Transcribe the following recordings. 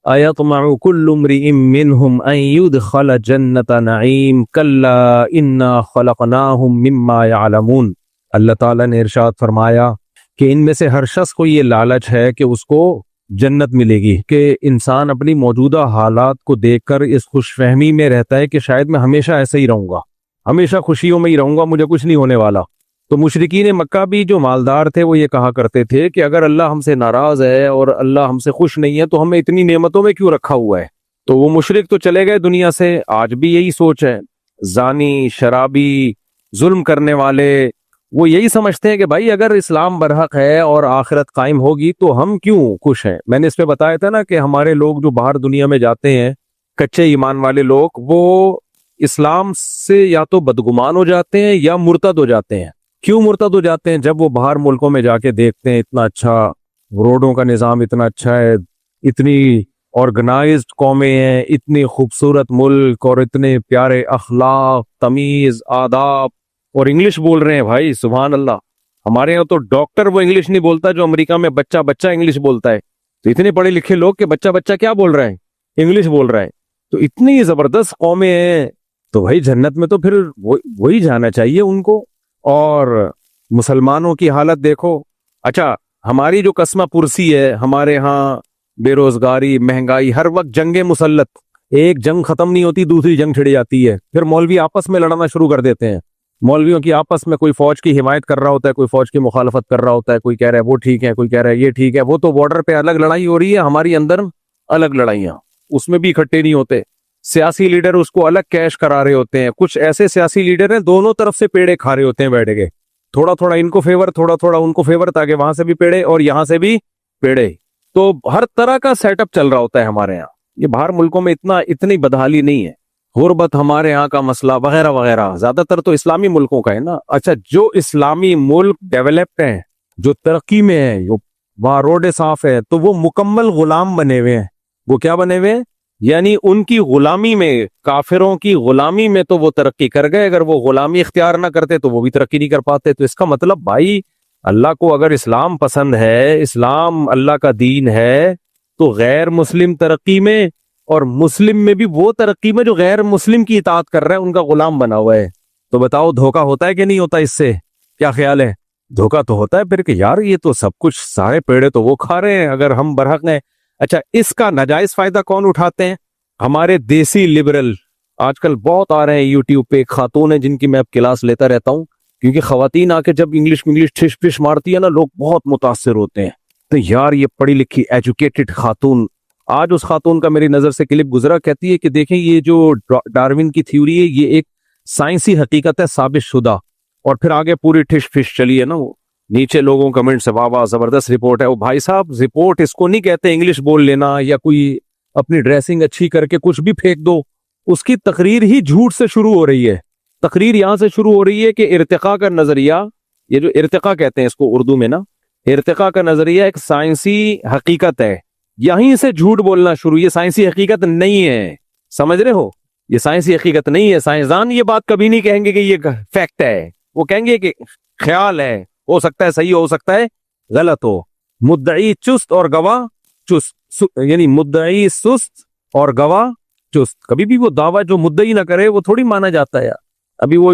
अयतमउ कुल्लु इम्रिइम मिनहुम अन युदखल जन्नत नईम कल्ला इन्ना खलकनाहुम मिम्मा यअलमून। अल्लाह ताला ने इरशाद फरमाया कि इनमें से हर शख्स को ये लालच है कि उसको जन्नत मिलेगी, कि इंसान अपनी मौजूदा हालात को देखकर इस खुशफहमी में रहता है कि शायद मैं हमेशा ऐसे ही रहूंगा, हमेशा खुशियों में ही रहूंगा, मुझे कुछ नहीं होने वाला। तो मुशरिकीन मक्का भी जो मालदार थे वो ये कहा करते थे कि अगर अल्लाह हमसे नाराज है और अल्लाह हमसे खुश नहीं है तो हमें इतनी नेमतों में क्यों रखा हुआ है। तो वो मुशरिक तो चले गए दुनिया से, आज भी यही सोच है। जानी, शराबी, जुल्म करने वाले वो यही समझते हैं कि भाई अगर इस्लाम बरहक है और आखिरत कायम होगी तो हम क्यों खुश हैं। मैंने इस पे बताया था ना कि हमारे लोग जो बाहर दुनिया में जाते हैं, कच्चे ईमान वाले लोग, वो इस्लाम से या तो बदगुमान हो जाते हैं या मुर्तद हो जाते हैं। क्यों मुर्तद हो जाते हैं? जब वो बाहर मुल्कों में जाके देखते हैं इतना अच्छा रोडों का निज़ाम, इतना अच्छा है, इतनी ऑर्गेनाइज्ड कौमें हैं, इतनी खूबसूरत मुल्क और इतने प्यारे अखलाक, तमीज, आदाब, और इंग्लिश बोल रहे हैं भाई, सुभान अल्लाह। हमारे यहाँ तो डॉक्टर वो इंग्लिश नहीं बोलता जो अमेरिका में बच्चा बच्चा इंग्लिश बोलता है। तो इतने पढ़े लिखे लोग के बच्चा बच्चा क्या बोल रहा है? इंग्लिश बोल रहा है। तो इतनी जबरदस्त कौमें हैं, तो भाई जन्नत में तो फिर वही जाना चाहिए उनको। और मुसलमानों की हालत देखो। अच्छा, हमारी जो कस्मा पुरसी है, हमारे यहाँ बेरोजगारी, महंगाई, हर वक्त जंगे मुसल्लत, एक जंग खत्म नहीं होती दूसरी जंग छिड़ जाती है। फिर मौलवी आपस में लड़ना शुरू कर देते हैं। मौलवियों की आपस में, कोई फौज की हिमायत कर रहा होता है, कोई फौज की मुखालफत कर रहा होता है, कोई कह रहा है वो ठीक है, कोई कह रहा है ये ठीक है। वो तो बॉर्डर पे अलग लड़ाई हो रही है, हमारी अंदर अलग लड़ाइयां, उसमें भी इकट्ठे नहीं होते। सियासी लीडर उसको अलग कैश करा रहे होते हैं। कुछ ऐसे सियासी लीडर हैं दोनों तरफ से पेड़े खा रहे होते हैं बैठ के, थोड़ा थोड़ा इनको फेवर, थोड़ा थोड़ा उनको फेवर, ताकि वहां से भी पेड़े और यहां से भी पेड़े। तो हर तरह का सेटअप चल रहा होता है हमारे यहाँ। ये बाहर मुल्कों में इतनी बदहाली नहीं है। गुर्बत हमारे यहाँ का मसला वगैरह वगैरह ज्यादातर तो इस्लामी मुल्कों का है ना। अच्छा, जो इस्लामी मुल्क डेवलप्ड हैं, जो तरक्की में है, जो वहां रोड साफ है, तो वो मुकम्मल गुलाम बने हुए हैं। वो क्या बने हुए हैं? यानी उनकी गुलामी में, काफिरों की गुलामी में तो वो तरक्की कर गए। अगर वो गुलामी इख्तियार ना करते तो वो भी तरक्की नहीं कर पाते। तो इसका मतलब भाई, अल्लाह को अगर इस्लाम पसंद है, इस्लाम अल्लाह का दीन है, तो गैर मुस्लिम तरक्की में और मुस्लिम में भी वो तरक्की में जो गैर मुस्लिम की इताअत कर रहा है, उनका गुलाम बना हुआ है। तो बताओ धोखा होता है कि नहीं होता? इससे क्या ख्याल है? धोखा तो होता है फिर कि यार ये तो सब कुछ, सारे पेड़े तो वो खा रहे हैं अगर हम बरहक हैं। अच्छा, इसका नाजायज फायदा कौन उठाते हैं? हमारे देसी लिबरल आजकल बहुत आ रहे हैं। यूट्यूब पे एक खातून है जिनकी मैं अब क्लास लेता रहता हूँ, क्योंकि खवातीन आके जब इंग्लिश ठिश फिश मारती है ना, लोग बहुत मुतासिर होते हैं। तो यार ये पढ़ी लिखी एजुकेटेड खातून, आज उस खातून का मेरी नजर से क्लिप गुजरा, कहती है कि देखें ये जो डार्विन की थ्योरी है ये एक साइंसी हकीकत है, साबित शुदा। और फिर आगे पूरी ठिश फिश चली है ना। वो नीचे लोगों कमेंट से वाह वाह जबरदस्त रिपोर्ट है। वो भाई साहब, रिपोर्ट इसको नहीं कहते इंग्लिश बोल लेना या कोई अपनी ड्रेसिंग अच्छी करके कुछ भी फेंक दो। उसकी तकरीर ही झूठ से शुरू हो रही है। तकरीर यहां से शुरू हो रही है कि इर्तिका का नजरिया, ये जो इर्तिका कहते हैं इसको उर्दू में ना, इर्तिका का नजरिया एक साइंसी हकीकत है। यहीं से झूठ बोलना शुरू। ये साइंसी हकीकत नहीं है, समझ रहे हो? ये साइंसी हकीकत नहीं है। साइंसदान ये बात कभी नहीं कहेंगे कि ये फैक्ट है। वो कहेंगे कि ख्याल है, हो सकता है सही हो सकता है गलत हो। मुद्दई चुस्त और गवाह चुस्त, यानी मुद्दई सुस्त और गवाह चुस्त। कभी भी वो दावा जो मुद्दई ना करे वो थोड़ी माना जाता है यार। अभी वो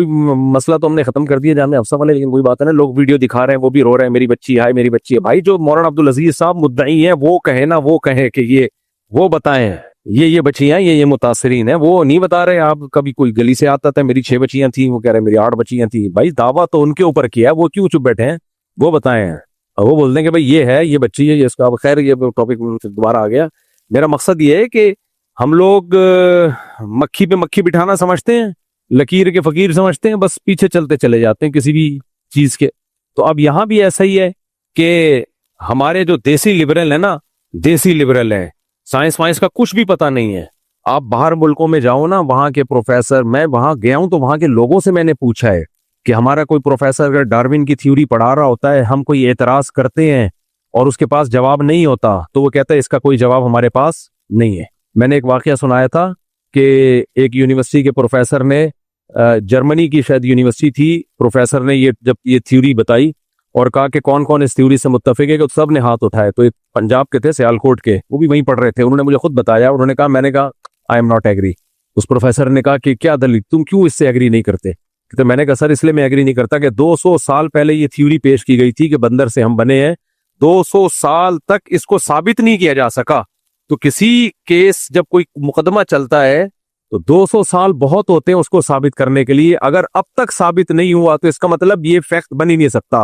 मसला तो हमने खत्म कर दिया जामे अफसा वाले, लेकिन वही बात है ना, लोग वीडियो दिखा रहे हैं, वो भी रो रहे हैं मेरी बच्ची है, मेरी बच्ची है। भाई जो मौलाना अब्दुल अजीज साहब मुद्दई हैं वो कहे ना, वो कहे कि ये वो बताएं ये बच्चियां, ये मुतासरीन है, वो नहीं बता रहे। आप कभी कोई गली से आता था मेरी 6 बच्चियां थी, वो कह रहे मेरी 8 बच्चियां थी। भाई दावा तो उनके ऊपर किया, वो क्यों चुप बैठे हैं? वो बताएं। और वो बोल देंगे भाई ये है, ये बच्ची है, ये इसका। खैर ये टॉपिक दोबारा आ गया। मेरा मकसद ये है कि हम लोग मक्खी पे मक्खी बिठाना समझते हैं, लकीर के फकीर समझते हैं, बस पीछे चलते चले जाते हैं किसी भी चीज के। तो अब यहां भी ऐसा ही है कि हमारे जो देसी लिबरल है ना, देसी लिबरल है, साइंस वाइंस का कुछ भी पता नहीं है। आप बाहर मुल्कों में जाओ ना, वहां के प्रोफेसर, मैं वहां गया हूं तो वहां के लोगों से मैंने पूछा है कि हमारा कोई प्रोफेसर अगर डार्विन की थ्योरी पढ़ा रहा होता है, हम कोई एतराज करते हैं और उसके पास जवाब नहीं होता, तो वो कहता है इसका कोई जवाब हमारे पास नहीं है। मैंने एक वाकया सुनाया था कि एक यूनिवर्सिटी के प्रोफेसर ने, जर्मनी की शायद यूनिवर्सिटी थी, प्रोफेसर ने ये जब ये थ्योरी बताई और कहा कि कौन कौन इस थ्योरी से मुत्तफिक है, कि सब ने हाथ उठाए। तो एक पंजाब के थे, सियालकोट के, वो भी वहीं पढ़ रहे थे, उन्होंने मुझे खुद बताया। उन्होंने कहा, मैंने कहा आई एम नॉट एग्री। उस प्रोफेसर ने कहा कि क्या दलील, तुम क्यों इससे एग्री नहीं करते? तो मैंने कहा सर इसलिए मैं एग्री नहीं करता कि 200 साल पहले ये थ्योरी पेश की गई थी कि बंदर से हम बने हैं, 200 साल तक इसको साबित नहीं किया जा सका। तो किसी केस जब कोई मुकदमा चलता है तो 200 साल बहुत होते हैं उसको साबित करने के लिए। अगर अब तक साबित नहीं हुआ तो इसका मतलब ये फैक्ट बन ही नहीं सकता।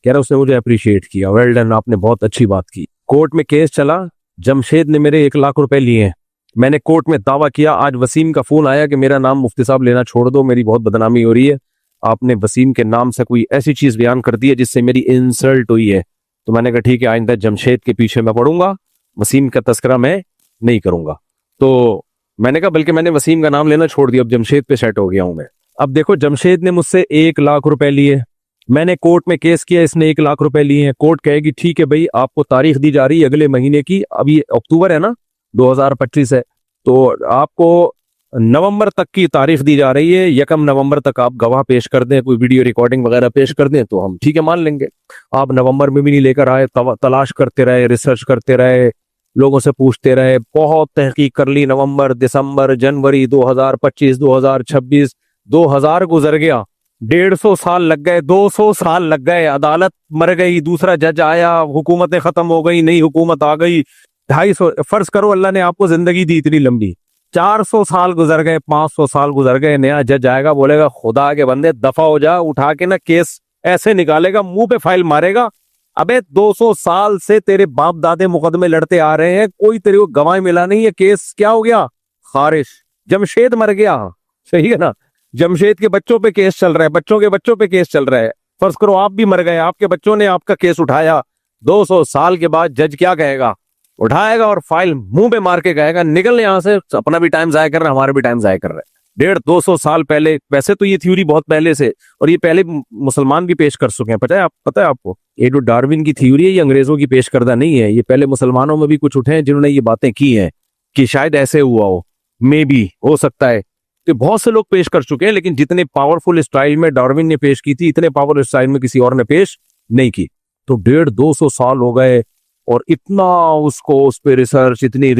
कह रहा उसने मुझे अप्रिशिएट किया, वेल डन, आपने बहुत अच्छी बात की। कोर्ट में केस चला, जमशेद ने मेरे 1 लाख रुपए लिए हैं। मैंने कोर्ट में दावा किया। आज वसीम का फोन आया कि मेरा नाम मुफ्ती साहब लेना छोड़ दो, मेरी बहुत बदनामी हो रही है, आपने वसीम के नाम से कोई ऐसी चीज बयान कर दी है जिससे मेरी इंसल्ट हुई है। तो मैंने कहा ठीक है, आइंदा जमशेद के पीछे मैं पढ़ूंगा, वसीम का तस्करा मैं नहीं करूंगा। तो मैंने कहा बल्कि मैंने वसीम का नाम लेना छोड़ दिया, अब जमशेद पे सेट हो गया हूं मैं। अब देखो, जमशेद ने मुझसे 1 लाख रुपए लिए, मैंने कोर्ट में केस किया, इसने 1 लाख रुपए लिए हैं। कोर्ट कहेगी ठीक है भाई, आपको तारीख दी जा रही है अगले महीने की, अभी अक्टूबर है ना, 2025 है, तो आपको नवंबर तक की तारीख दी जा रही है, 1 नवंबर तक आप गवाह पेश कर दें, कोई वीडियो रिकॉर्डिंग वगैरह पेश कर दें तो हम ठीक है मान लेंगे। आप नवंबर में भी नहीं लेकर आए, तलाश करते रहे, रिसर्च करते रहे, लोगों से पूछते रहे, बहुत तहकीक कर ली, नवंबर, दिसंबर, जनवरी 2025, 2026, 2000 गुजर गया, 150 साल लग गए, 200 साल लग गए, अदालत मर गई, दूसरा जज आया, हुकूमतें खत्म हो गई, नई हुकूमत आ गई, 250, फर्ज करो अल्लाह ने आपको जिंदगी दी इतनी लंबी, 400 साल गुजर गए, 500 साल गुजर गए, नया जज आएगा, बोलेगा खुदा के बंदे दफा हो जा, उठा के ना केस ऐसे निकालेगा, मुंह पे फाइल मारेगा, अबे 200 साल से तेरे बाप दादे मुकदमे लड़ते आ रहे हैं, कोई तेरे को गवाह मिला नहीं है, केस क्या हो गया, खारिज। जमशेद मर गया, सही है ना, जमशेद के बच्चों पे केस चल रहा है, बच्चों के बच्चों पे केस चल रहा है, फर्ज करो आप भी मर गए, आपके बच्चों ने आपका केस उठाया, 200 साल के बाद जज क्या कहेगा, उठाएगा और फाइल मुंह पे मार के कहेगा निकल यहां से, अपना भी टाइम जाया कर रहा है, हमारा भी टाइम जाया कर रहा है। 150-200 साल पहले, वैसे तो ये थ्योरी बहुत पहले से, और ये पहले मुसलमान भी पेश कर चुके हैं, पता है आपको, ये जो डार्विन की थ्योरी है ये अंग्रेजों की पेश करदा नहीं है, ये पहले मुसलमानों में भी कुछ उठे हैं जिन्होंने ये बातें की हैं कि शायद ऐसे हुआ हो, मे बी हो सकता है। तो बहुत से लोग पेश कर चुके हैं, लेकिन जितने पावरफुल स्टाइल में डार्विन ने पेश की थी, इतने पावरफुल स्टाइल में किसी और ने पेश नहीं की। तो 150-200 साल हो गए और इतना उसको उस पर रिसर्च, इतनी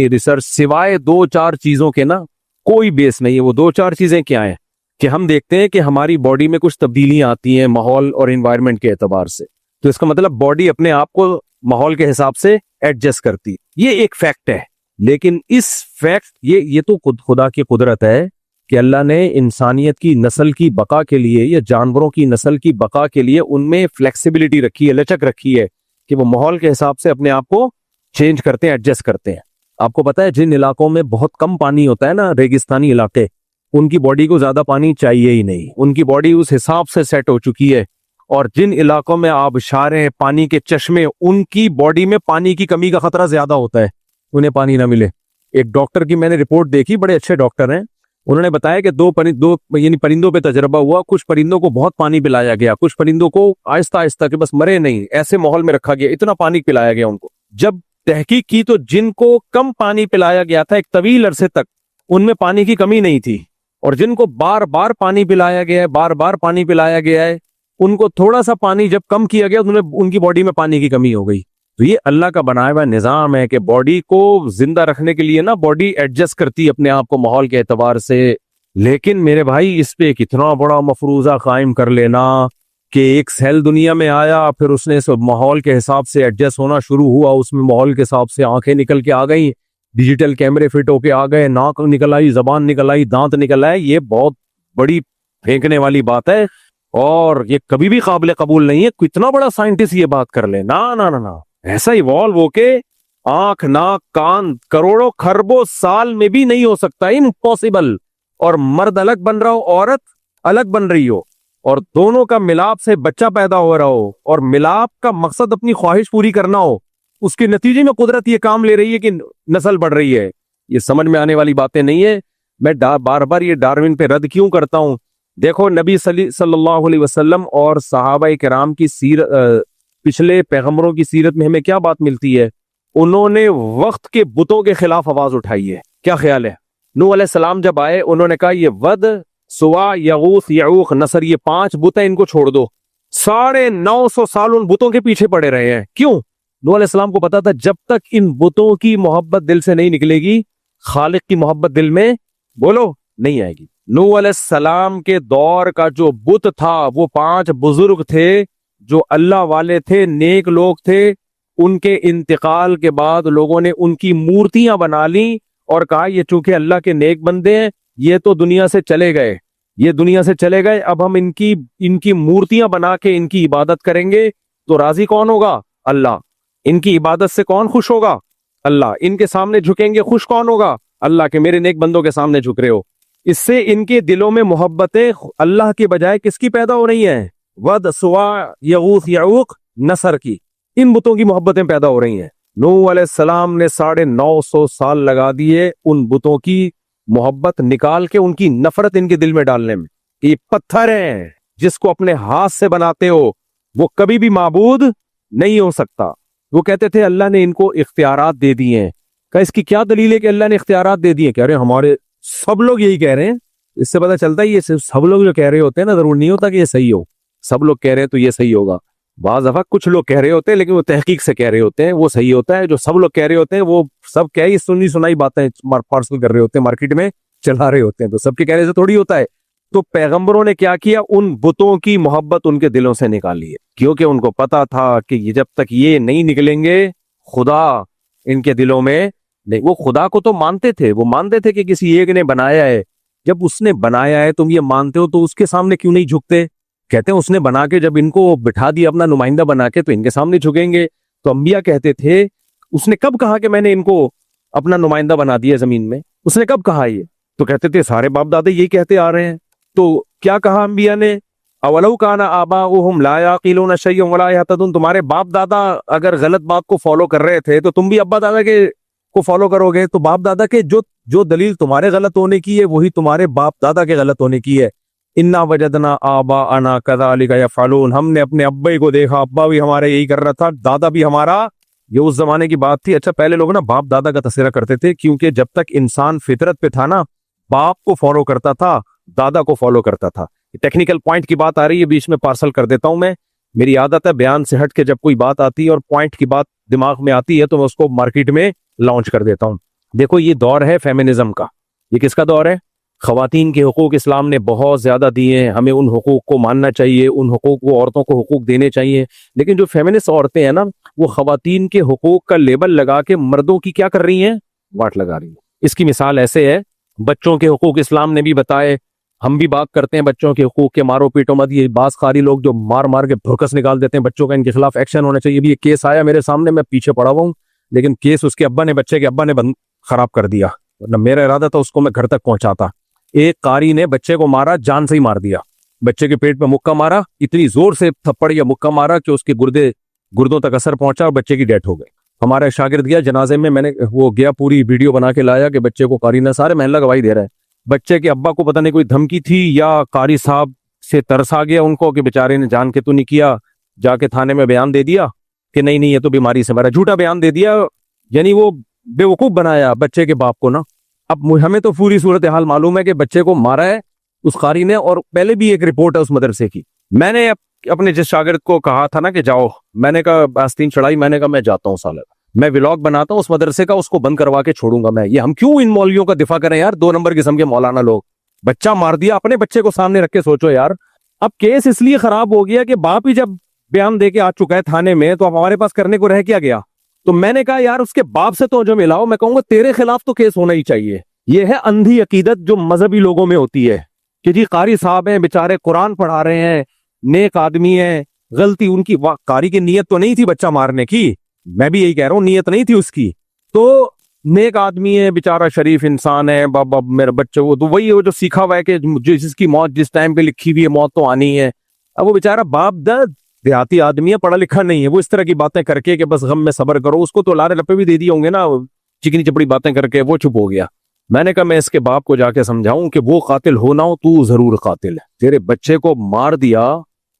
रिसर्च, सिवाय 2-4 चीजों के ना कोई बेस नहीं है। वो 2-4 चीजें क्या है कि हम देखते हैं कि हमारी बॉडी में कुछ तब्दीलियां आती हैं माहौल और एनवायरनमेंट के एतबार से, तो इसका मतलब बॉडी अपने आप को माहौल के हिसाब से एडजस्ट करती, ये एक फैक्ट है। लेकिन इस फैक्ट ये तो खुदा की कुदरत है कि अल्लाह ने इंसानियत की नस्ल की बका के लिए या जानवरों की नस्ल की बका के लिए उनमें फ्लेक्सिबिलिटी रखी है, लचक रखी है कि वो माहौल के हिसाब से अपने आप को चेंज करते हैं, एडजस्ट करते हैं। आपको पता है जिन इलाकों में बहुत कम पानी होता है ना, रेगिस्तानी इलाके, उनकी बॉडी को ज्यादा पानी चाहिए ही नहीं, उनकी बॉडी उस हिसाब से सेट हो चुकी है। और जिन इलाकों में आबशारें, पानी के चश्मे, उनकी बॉडी में पानी की कमी का खतरा ज्यादा होता है, उन्हें पानी ना मिले। एक डॉक्टर की मैंने रिपोर्ट देखी, बड़े अच्छे डॉक्टर हैं, उन्होंने बताया कि दो यानी परिंदों पे तजर्बा हुआ, कुछ परिंदों को बहुत पानी पिलाया गया, कुछ परिंदों को आहिस्ता आहिस्ता के बस मरे नहीं, ऐसे माहौल में रखा गया, इतना पानी पिलाया गया उनको। जब तहकीक की तो जिनको कम पानी पिलाया गया था एक तवील अरसे तक, उनमें पानी की कमी नहीं थी, और जिनको बार बार पानी पिलाया गया है, बार बार पानी पिलाया गया है, उनको थोड़ा सा पानी जब कम किया गया उनकी बॉडी में पानी की कमी हो गई। तो ये अल्लाह का बनाया हुआ निजाम है कि बॉडी को जिंदा रखने के लिए ना बॉडी एडजस्ट करती है अपने आप को माहौल के एतबार से। लेकिन मेरे भाई इस पे कितना बड़ा मफरूजा कायम कर लेना कि एक सेल दुनिया में आया, फिर उसने माहौल के हिसाब से एडजस्ट होना शुरू हुआ, उसमें माहौल के हिसाब से आंखें निकल के आ गई, डिजिटल कैमरे फिट होके आ गए, नाक निकल आई, जबान निकल आई, दांत निकल आए। ये बहुत बड़ी फेंकने वाली बात है और ये कभी भी काबिल कबूल नहीं है। कितना बड़ा साइंटिस्ट ये बात कर ले, ना ना ना ना, ऐसा इवॉल्व होके आंख, नाक, कान करोड़ों खरबों साल में भी नहीं हो सकता, इम्पॉसिबल। और मर्द अलग बन रहा हो, औरत अलग बन रही हो, और दोनों का मिलाप से बच्चा पैदा हो रहा हो, और मिलाप का मकसद अपनी ख्वाहिश पूरी करना हो, उसके नतीजे में कुदरत ये काम ले रही है कि नस्ल बढ़ रही है। ये समझ में आने वाली बातें नहीं है। मैं बार बार ये डार्विन पे रद्द क्यों करता हूं? देखो, नबी सल्लल्लाहु अलैहि वसल्लम और सहाबा किराम की सीरत, पिछले पैगंबरों की सीरत में हमें क्या बात मिलती है? उन्होंने वक्त के बुतों के खिलाफ आवाज उठाई है। क्या ख्याल है? नूह अलैहिस्सलाम जब आए, उन्होंने कहा ये वद, सुवा, यगूस, यऊक, नसर, ये 5 बुत हैं, इनको छोड़ दो। 950 साल उन बुतों के पीछे पड़े रहे हैं। क्यों? नूह अलैहिस्सलाम को पता था जब तक इन बुतों की मोहब्बत दिल से नहीं निकलेगी, खालिक की मोहब्बत दिल में बोलो नहीं आएगी। नूह अलैहिस्सलाम के दौर का जो बुत था वो 5 बुजुर्ग थे जो अल्लाह वाले थे, नेक लोग थे। उनके इंतकाल के बाद लोगों ने उनकी मूर्तियां बना ली और कहा ये चूंकि अल्लाह के नेक बंदे हैं, ये तो दुनिया से चले गए, ये दुनिया से चले गए, अब हम इनकी इनकी मूर्तियां बना के इनकी इबादत करेंगे तो राजी कौन होगा? अल्लाह। इनकी इबादत से कौन खुश होगा? अल्लाह। इनके सामने झुकेंगे, खुश कौन होगा? अल्लाह के मेरे नेक बंदों के सामने झुक रहे हो। इससे इनके दिलों में मोहब्बतें अल्लाह के बजाय किसकी पैदा हो रही हैं? वद, सुवा, यगूस, यऊक, नसर की, इन बुतों की मोहब्बतें पैदा हो रही हैं। नूह अलैहिस्सलाम ने 950 साल लगा दिए उन बुतों की मोहब्बत निकाल के उनकी नफरत इनके दिल में डालने में। ये पत्थर हैं जिसको अपने हाथ से बनाते हो वो कभी भी माबूद नहीं हो सकता। वो कहते थे अल्लाह ने इनको इख्तियारात दे दिए हैं। का इसकी क्या दलील है कि अल्लाह ने इख्तियारात दे दिए? कह रहे हमारे सब लोग यही कह रहे हैं। इससे पता चलता है ये सिर्फ सब लोग जो कह रहे होते हैं ना, जरूर नहीं होता कि ये सही हो। सब लोग कह रहे हैं तो ये सही होगा। बाज़ दफा कुछ लोग कह रहे होते हैं लेकिन वो तहकीक से कह रहे होते हैं, वो सही होता है। जो सब लोग कह रहे होते हैं वो सब क्या ही सुनी सुनाई बातें पार्सल कर रहे होते हैं, मार्केट में चला रहे होते हैं, तो सबके कहने से थोड़ी होता है। तो पैगंबरों ने क्या किया? उन बुतों की मोहब्बत उनके दिलों से निकाली है, क्योंकि उनको पता था कि ये जब तक ये नहीं निकलेंगे खुदा इनके दिलों में नहीं। वो खुदा को तो मानते थे, वो मानते थे कि किसी एक ने बनाया है। जब उसने बनाया है तुम ये मानते हो तो उसके सामने क्यों नहीं झुकते? कहते हैं उसने बना के जब इनको बिठा दिया अपना नुमाइंदा बना के तो इनके सामने झुकेंगे। तो अंबिया कहते थे उसने कब कहा कि मैंने इनको अपना नुमाइंदा बना दिया जमीन में? उसने कब कहा ये? तो कहते थे सारे बाप दादे यही कहते आ रहे हैं। तो क्या कहा अंबिया ने? अवलौ काना आबाउहुम ला याक़िलून शय्यन वला यहतदून। तुम्हारे बाप दादा अगर गलत बात को फॉलो कर रहे थे तो तुम भी अब्बा दादा के को फॉलो करोगे। तो बाप दादा के जो जो दलील तुम्हारे गलत होने की है वही तुम्हारे बाप दादा के गलत होने की है। इन्ना वजदना आबा अना कज़ालिका यफ़अलून। हमने अपने अब्बा को देखा, अब्बा भी हमारे यही कर रहा था, दादा भी हमारा। ये उस जमाने की बात थी। अच्छा, पहले लोग ना बाप दादा का तस्करा करते थे क्योंकि जब तक इंसान फितरत पे था ना, बाप को फॉलो करता था, दादा को फॉलो करता था। टेक्निकल पॉइंट की बात आ रही है, बीच में पार्सल कर देता हूं मैं। मेरी आदत है बयान से हट के जब कोई बात आती है और पॉइंट की बात दिमाग में आती है तो मैं उसको मार्केट में लॉन्च कर देता हूं। देखो ये दौर है फेमिनिज्म का। ये किसका दौर है? खवातीन के हुकूक इस्लाम ने बहुत ज्यादा दिए हैं, हमें उन हुकूक को मानना चाहिए, उन हुकूक को औरतों को हुकूक देने चाहिए। लेकिन जो फेमिनिस्ट औरतें हैं ना, वो खवातीन के हुकूक का लेबल लगा के मर्दों की क्या कर रही हैं? वाट लगा रही हैं। इसकी मिसाल ऐसे है, बच्चों के हुकूक इस्लाम ने भी बताए। हम भी बात करते हैं बच्चों के हुकूक के, मारो पीटो मत। ये बासखारी लोग जो मार मार के भुरकस निकाल देते हैं बच्चों का, इनके खिलाफ एक्शन होना चाहिए। भी ये केस आया मेरे सामने, मैं पीछे पड़ा हुआ हूँ, लेकिन केस उसके अब्बा ने, बच्चे के अब्बा ने खराब कर दिया, वरना मेरा इरादा था उसको मैं घर तक पहुंचाता। एक कारी ने बच्चे को मारा, जान से ही मार दिया। बच्चे के पेट में मुक्का मारा, इतनी जोर से थप्पड़ या मुक्का मारा कि उसके गुर्दों तक असर पहुंचा और बच्चे की डेथ हो गई। हमारा शागिर्द गया जनाजे में, मैंने वो गया, पूरी वीडियो बना के लाया कि बच्चे को कारी ने, सारे महल्ला गवाही दे रहा है। बच्चे के अब्बा को पता नहीं कोई धमकी थी या कारी साहब से तरस आ गया उनको कि बेचारे ने जान के तो नहीं किया, जाके थाने में बयान दे दिया कि नहीं नहीं ये तो बीमारी से मरा, झूठा बयान दे दिया। यानी वो बेवकूफ बनाया बच्चे के बाप को ना। अब हमें तो पूरी सूरत हाल मालूम है कि बच्चे को मारा है उस कारी ने, और पहले भी एक रिपोर्ट है उस मदरसे की। मैंने अपने जिस शागिर्द को कहा था ना कि जाओ, मैंने कहा आस्तीन चढ़ाई, मैंने कहा मैं जाता हूँ साले, मैं व्लॉग बनाता हूँ उस मदरसे का, उसको बंद करवा के छोड़ूंगा मैं। ये हम क्यों इन मौलवियों का दिफा करें यार? 2 नंबर किस्म के मौलाना लोग। बच्चा मार दिया, अपने बच्चे को सामने रख के सोचो यार। अब केस इसलिए खराब हो गया कि बाप ही जब बयान दे के आ चुका है थाने में, तो अब हमारे पास करने को रह क्या गया? तो मैंने कहा यार उसके बाप से तो जो मिलाओ, मैं कहूंगा तेरे खिलाफ तो केस होना ही चाहिए। यह है अंधी अकीदत जो मजहबी लोगों में होती है कि जी कारी साहब हैं बेचारे, कुरान पढ़ा रहे हैं, नेक आदमी हैं, गलती उनकी, कारी की नीयत तो नहीं थी बच्चा मारने की, मैं भी यही कह रहा हूं, नीयत नहीं थी उसकी। तो नेक आदमी है बेचारा, शरीफ इंसान है, बाबा मेरे बच्चे वो तो वही है जो सीखा हुआ है कि जिसकी मौत जिस टाइम पे लिखी हुई है मौत तो आनी है। अब वो बेचारा बाप देहाती आदमी है, पढ़ा लिखा नहीं है, वो इस तरह की बातें करके कि बस गम में सब्र करो, उसको तो लारे लपे भी दे दिए होंगे ना, चिकनी चपड़ी बातें करके वो चुप हो गया। मैंने कहा मैं इसके बाप को जाके समझाऊं कि वो कातिल हो ना हो, तू जरूर कातिल है। तेरे बच्चे को मार दिया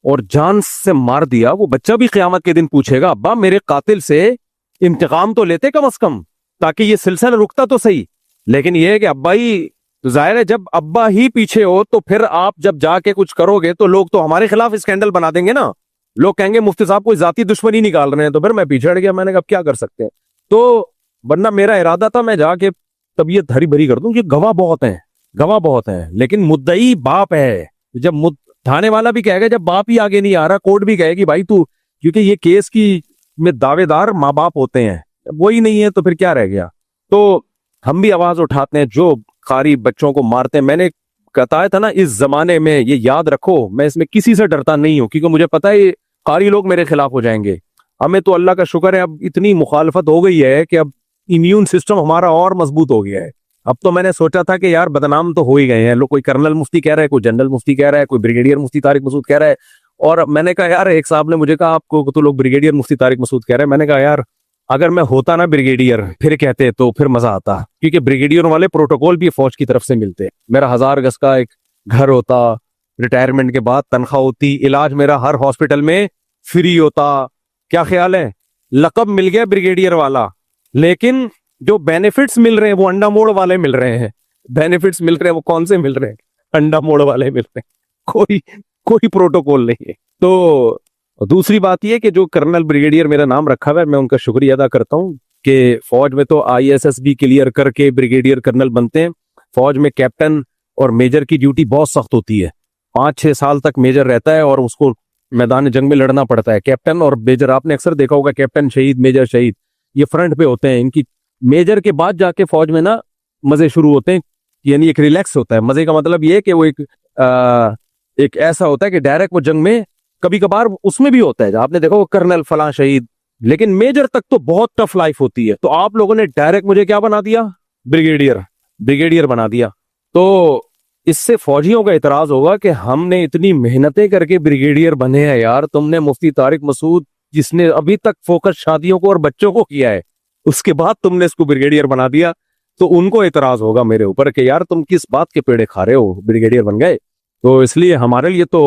और जान से मार दिया, वो बच्चा भी क़यामत के दिन पूछेगा अब्बा मेरे कातिल से इंतकाम तो लेते कम अज कम, ताकि ये सिलसिला रुकता तो सही। लेकिन ये है कि अब्बा ही तो जाहिर है जब अब्बा ही पीछे हो तो फिर आप जब जाके कुछ करोगे तो लोग तो हमारे खिलाफ स्कैंडल बना देंगे ना। लोग कहेंगे मुफ्ती साहब कोई जाती दुश्मनी निकाल रहे हैं, तो फिर मैं पीछे हट गया। मैंने कहा क्या कर सकते हैं। तो वरना मेरा इरादा था मैं जाके तबीयत हरी भरी कर दूं कि गवाह बहुत हैं, गवाह बहुत हैं, लेकिन मुद्दई बाप है। जब थाने वाला भी कहेगा, जब बाप ही आगे नहीं आ रहा, कोर्ट भी कहेगी भाई तू, क्योंकि ये केस की में दावेदार माँ बाप होते हैं, वही नहीं है तो फिर क्या रह गया। तो हम भी आवाज उठाते हैं जो कारी बच्चों को मारते हैं। मैंने बताया था ना, इस जमाने में ये याद रखो, मैं इसमें किसी से डरता नहीं हूं, क्योंकि मुझे पता है ये कारी लोग मेरे खिलाफ हो जाएंगे। हमें तो अल्लाह का शुक्र है अब इतनी मुखालफत हो गई है कि अब इम्यून सिस्टम हमारा और मजबूत हो गया है। अब तो मैंने सोचा था कि यार बदनाम तो हो ही गए हैं लोग, कोई कर्नल मुफ्ती कह रहा है, कोई जनरल मुफ्ती कह रहा है, कोई ब्रिगेडियर मुफ्ती तारिक मसूद कह रहा है। और मैंने कहा यार, एक साहब ने मुझे कहा आपको तो लोग ब्रिगेडियर मुफ्ती तारिक मसूद कह रहे हैं। मैंने कहा यार अगर मैं होता ना ब्रिगेडियर फिर कहते तो फिर मजा आता, क्योंकि ब्रिगेडियर वाले प्रोटोकॉल भी फौज की तरफ से मिलते। मेरा 1000 गज का एक घर होता, रिटायरमेंट के बाद तनख्वाह होती, इलाज मेरा हर हॉस्पिटल में फ्री होता। क्या ख्याल है, लकब मिल गया ब्रिगेडियर वाला, लेकिन जो बेनिफिट्स मिल रहे हैं वो अंडा मोड़ वाले मिल रहे हैं। बेनिफिट्स मिल रहे हैं वो कौन से मिल रहे हैं, अंडा मोड़ वाले मिल रहे हैं। कोई कोई प्रोटोकॉल नहीं है। तो दूसरी बात यह कि जो कर्नल ब्रिगेडियर मेरा नाम रखा हुआ है, मैं उनका शुक्रिया अदा करता हूं कि फौज में तो आईएसएस भी क्लियर करके ब्रिगेडियर कर्नल बनते हैं। फौज में कैप्टन और मेजर की ड्यूटी बहुत सख्त होती है। 5-6 साल तक मेजर रहता है और उसको मैदान जंग में लड़ना पड़ता है। कैप्टन और मेजर, आपने अक्सर देखा होगा, कैप्टन शहीद, मेजर शहीद, ये फ्रंट पे होते हैं। इनकी मेजर के बाद जाके फौज में ना मजे शुरू होते हैं, यानी एक रिलैक्स होता है। मजे का मतलब ये है कि वो एक ऐसा होता है कि डायरेक्ट वो जंग में, कभी कभार उसमें भी होता है आपने देखा वो कर्नल फलां शहीद, लेकिन मेजर तक तो बहुत टफ लाइफ होती है। तो आप लोगों ने डायरेक्ट मुझे क्या बना दिया, ब्रिगेडियर बना दिया। तो इससे फौजियों का इतराज होगा कि हमने इतनी मेहनतें करके ब्रिगेडियर बने हैं यार, तुमने मुफ्ती तारिक मसूद जिसने अभी तक फोकस शादियों को और बच्चों को किया है, उसके बाद तुमने इसको ब्रिगेडियर बना दिया। तो उनको इतराज होगा मेरे ऊपर कि यार तुम किस बात के पेड़े खा रहे हो, ब्रिगेडियर बन गए। तो इसलिए हमारे लिए तो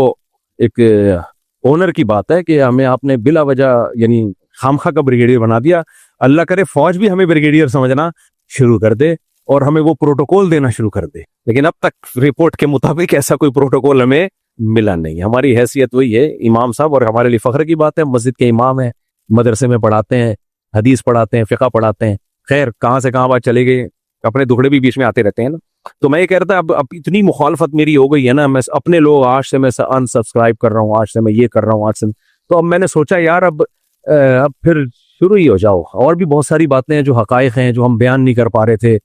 एक ऑनर की बात है कि हमें आपने बिला वजह यानी खामखा का ब्रिगेडियर बना दिया। अल्लाह करे फौज भी हमें ब्रिगेडियर समझना शुरू कर दे और हमें वो प्रोटोकॉल देना शुरू कर दे, लेकिन अब तक रिपोर्ट के मुताबिक ऐसा कोई प्रोटोकॉल हमें मिला नहीं। हमारी हैसियत वही है इमाम साहब, और हमारे लिए फख्र की बात है मस्जिद के इमाम है, मदरसे में पढ़ाते हैं, हदीस पढ़ाते हैं, फिक़ा पढ़ाते हैं। खैर कहाँ से कहाँ बात चले गए, अपने दुखड़े भी बीच में आते रहते हैं ना। तो मैं ये कह रहा था अब इतनी मुखालफत मेरी हो गई है ना, मैं अपने लोग आज से मैं अनसब्सक्राइब कर रहा हूँ, आज से मैं ये कर रहा हूँ, आज से तो अब मैंने सोचा यार अब फिर शुरू ही हो जाओ। और भी बहुत सारी बातें हैं जो हकाइक हैं जो हम बयान नहीं कर पा रहे थे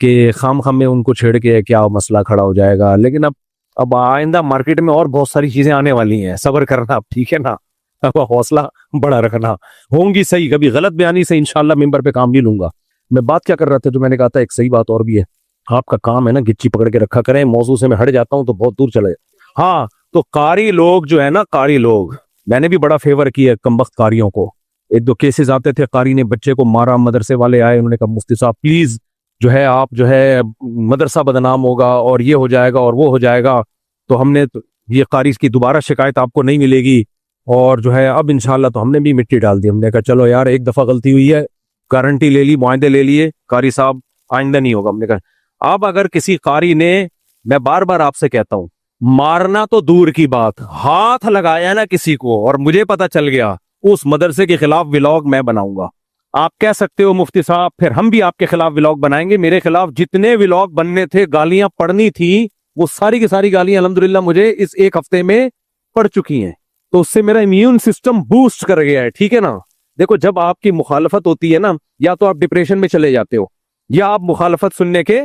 कि खाम में उनको छेड़ के क्या मसला खड़ा हो जाएगा। लेकिन अब आइंदा मार्केट में और बहुत सारी चीजें आने वाली हैं, सब्र करना अब, ठीक है ना, अब हौसला बड़ा रखना। होंगी सही, कभी गलत बयानी से इंशाल्लाह मिंबर पे काम नहीं लूंगा। मैं बात क्या कर रहा था, जो मैंने कहा था एक सही बात और भी है, आपका काम है ना गिच्ची पकड़ के रखा करें, मौजू से मैं हट जाता हूं तो बहुत दूर चले जाए। हाँ, तो कारी लोग जो है ना, कारी लोग, मैंने भी बड़ा फेवर किया कमबख्त कारियों को। 1-2 केसेस आते थे, कारी ने बच्चे को मारा, मदरसे वाले आए, उन्होंने कहा मुफ्ती साहब प्लीज जो है आप जो है मदरसा बदनाम होगा और ये हो जाएगा और वो हो जाएगा। तो हमने तो ये कारी की दोबारा शिकायत आपको नहीं मिलेगी, और जो है अब इंशाल्लाह तो हमने भी मिट्टी डाल दी। हमने कहा चलो यार एक दफा गलती हुई है, गारंटी ले ली, मुआहदे ले लिए, कारी साहब आइंदा नहीं होगा। हमने कहा अब अगर किसी कारी ने, मैं बार बार आपसे कहता हूं, मारना तो दूर की बात, हाथ लगाया ना किसी को और मुझे पता चल गया, उस मदरसे के खिलाफ व्लॉग मैं बनाऊंगा। आप कह सकते हो मुफ्ती साहब फिर हम भी आपके खिलाफ व्लॉग बनाएंगे। मेरे खिलाफ जितने व्लॉग बनने थे, गालियां पड़नी थी, वो सारी की सारी गालियां अल्हम्दुलिल्लाह मुझे इस एक हफ्ते में पड़ चुकी हैं। तो उससे मेरा इम्यून सिस्टम बूस्ट कर गया है, ठीक है ना। देखो जब आपकी मुखालफत होती है ना, या तो आप डिप्रेशन में चले जाते हो या आप मुखालफत सुनने के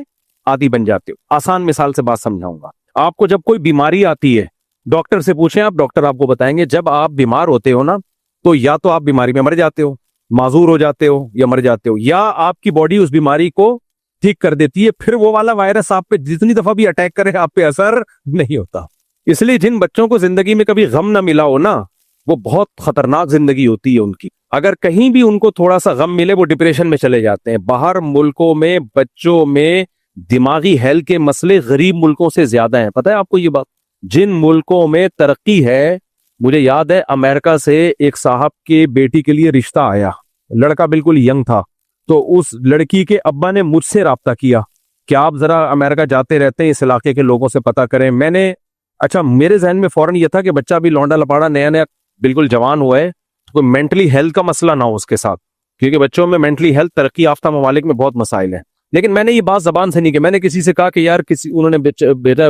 आदी बन जाते हो। आसान मिसाल से बात समझाऊंगा आपको। जब कोई बीमारी आती है, डॉक्टर से पूछें आप, डॉक्टर आपको बताएंगे जब आप बीमार होते हो ना, तो या तो आप बीमारी में मर जाते हो, माजूर हो जाते हो या मर जाते हो, या आपकी बॉडी उस बीमारी को ठीक कर देती है। फिर वो वाला वायरस आप पे जितनी दफा भी अटैक करे आप पे असर नहीं होता। इसलिए जिन बच्चों को जिंदगी में कभी गम ना मिला हो ना, वो बहुत खतरनाक जिंदगी होती है उनकी। अगर कहीं भी उनको थोड़ा सा गम मिले वो डिप्रेशन में चले जाते हैं। बाहर मुल्कों में बच्चों में दिमागी हेल्थ के मसले गरीब मुल्कों से ज्यादा हैं, पता है आपको ये बात। जिन मुल्कों में तरक्की है, मुझे याद है अमेरिका से एक साहब के बेटी के लिए रिश्ता आया, लड़का बिल्कुल यंग था, तो उस लड़की के अब्बा ने मुझसे राब्ता किया कि आप जरा अमेरिका जाते रहते हैं, इस इलाके के लोगों से पता करें। मैंने अच्छा, मेरे जहन में फौरन ये था कि बच्चा भी लौंडा लपाड़ा नया नया बिल्कुल जवान हुआ है, तो कोई मेंटली हेल्थ का मसला ना हो उसके साथ, क्योंकि बच्चों में मेंटली हेल्थ तरक्की याफ्ता ममालिक में बहुत मसाइल है। लेकिन मैंने ये बात जबान से नहीं की, मैंने किसी से कहा कि यार किसी उन्होंने बेटा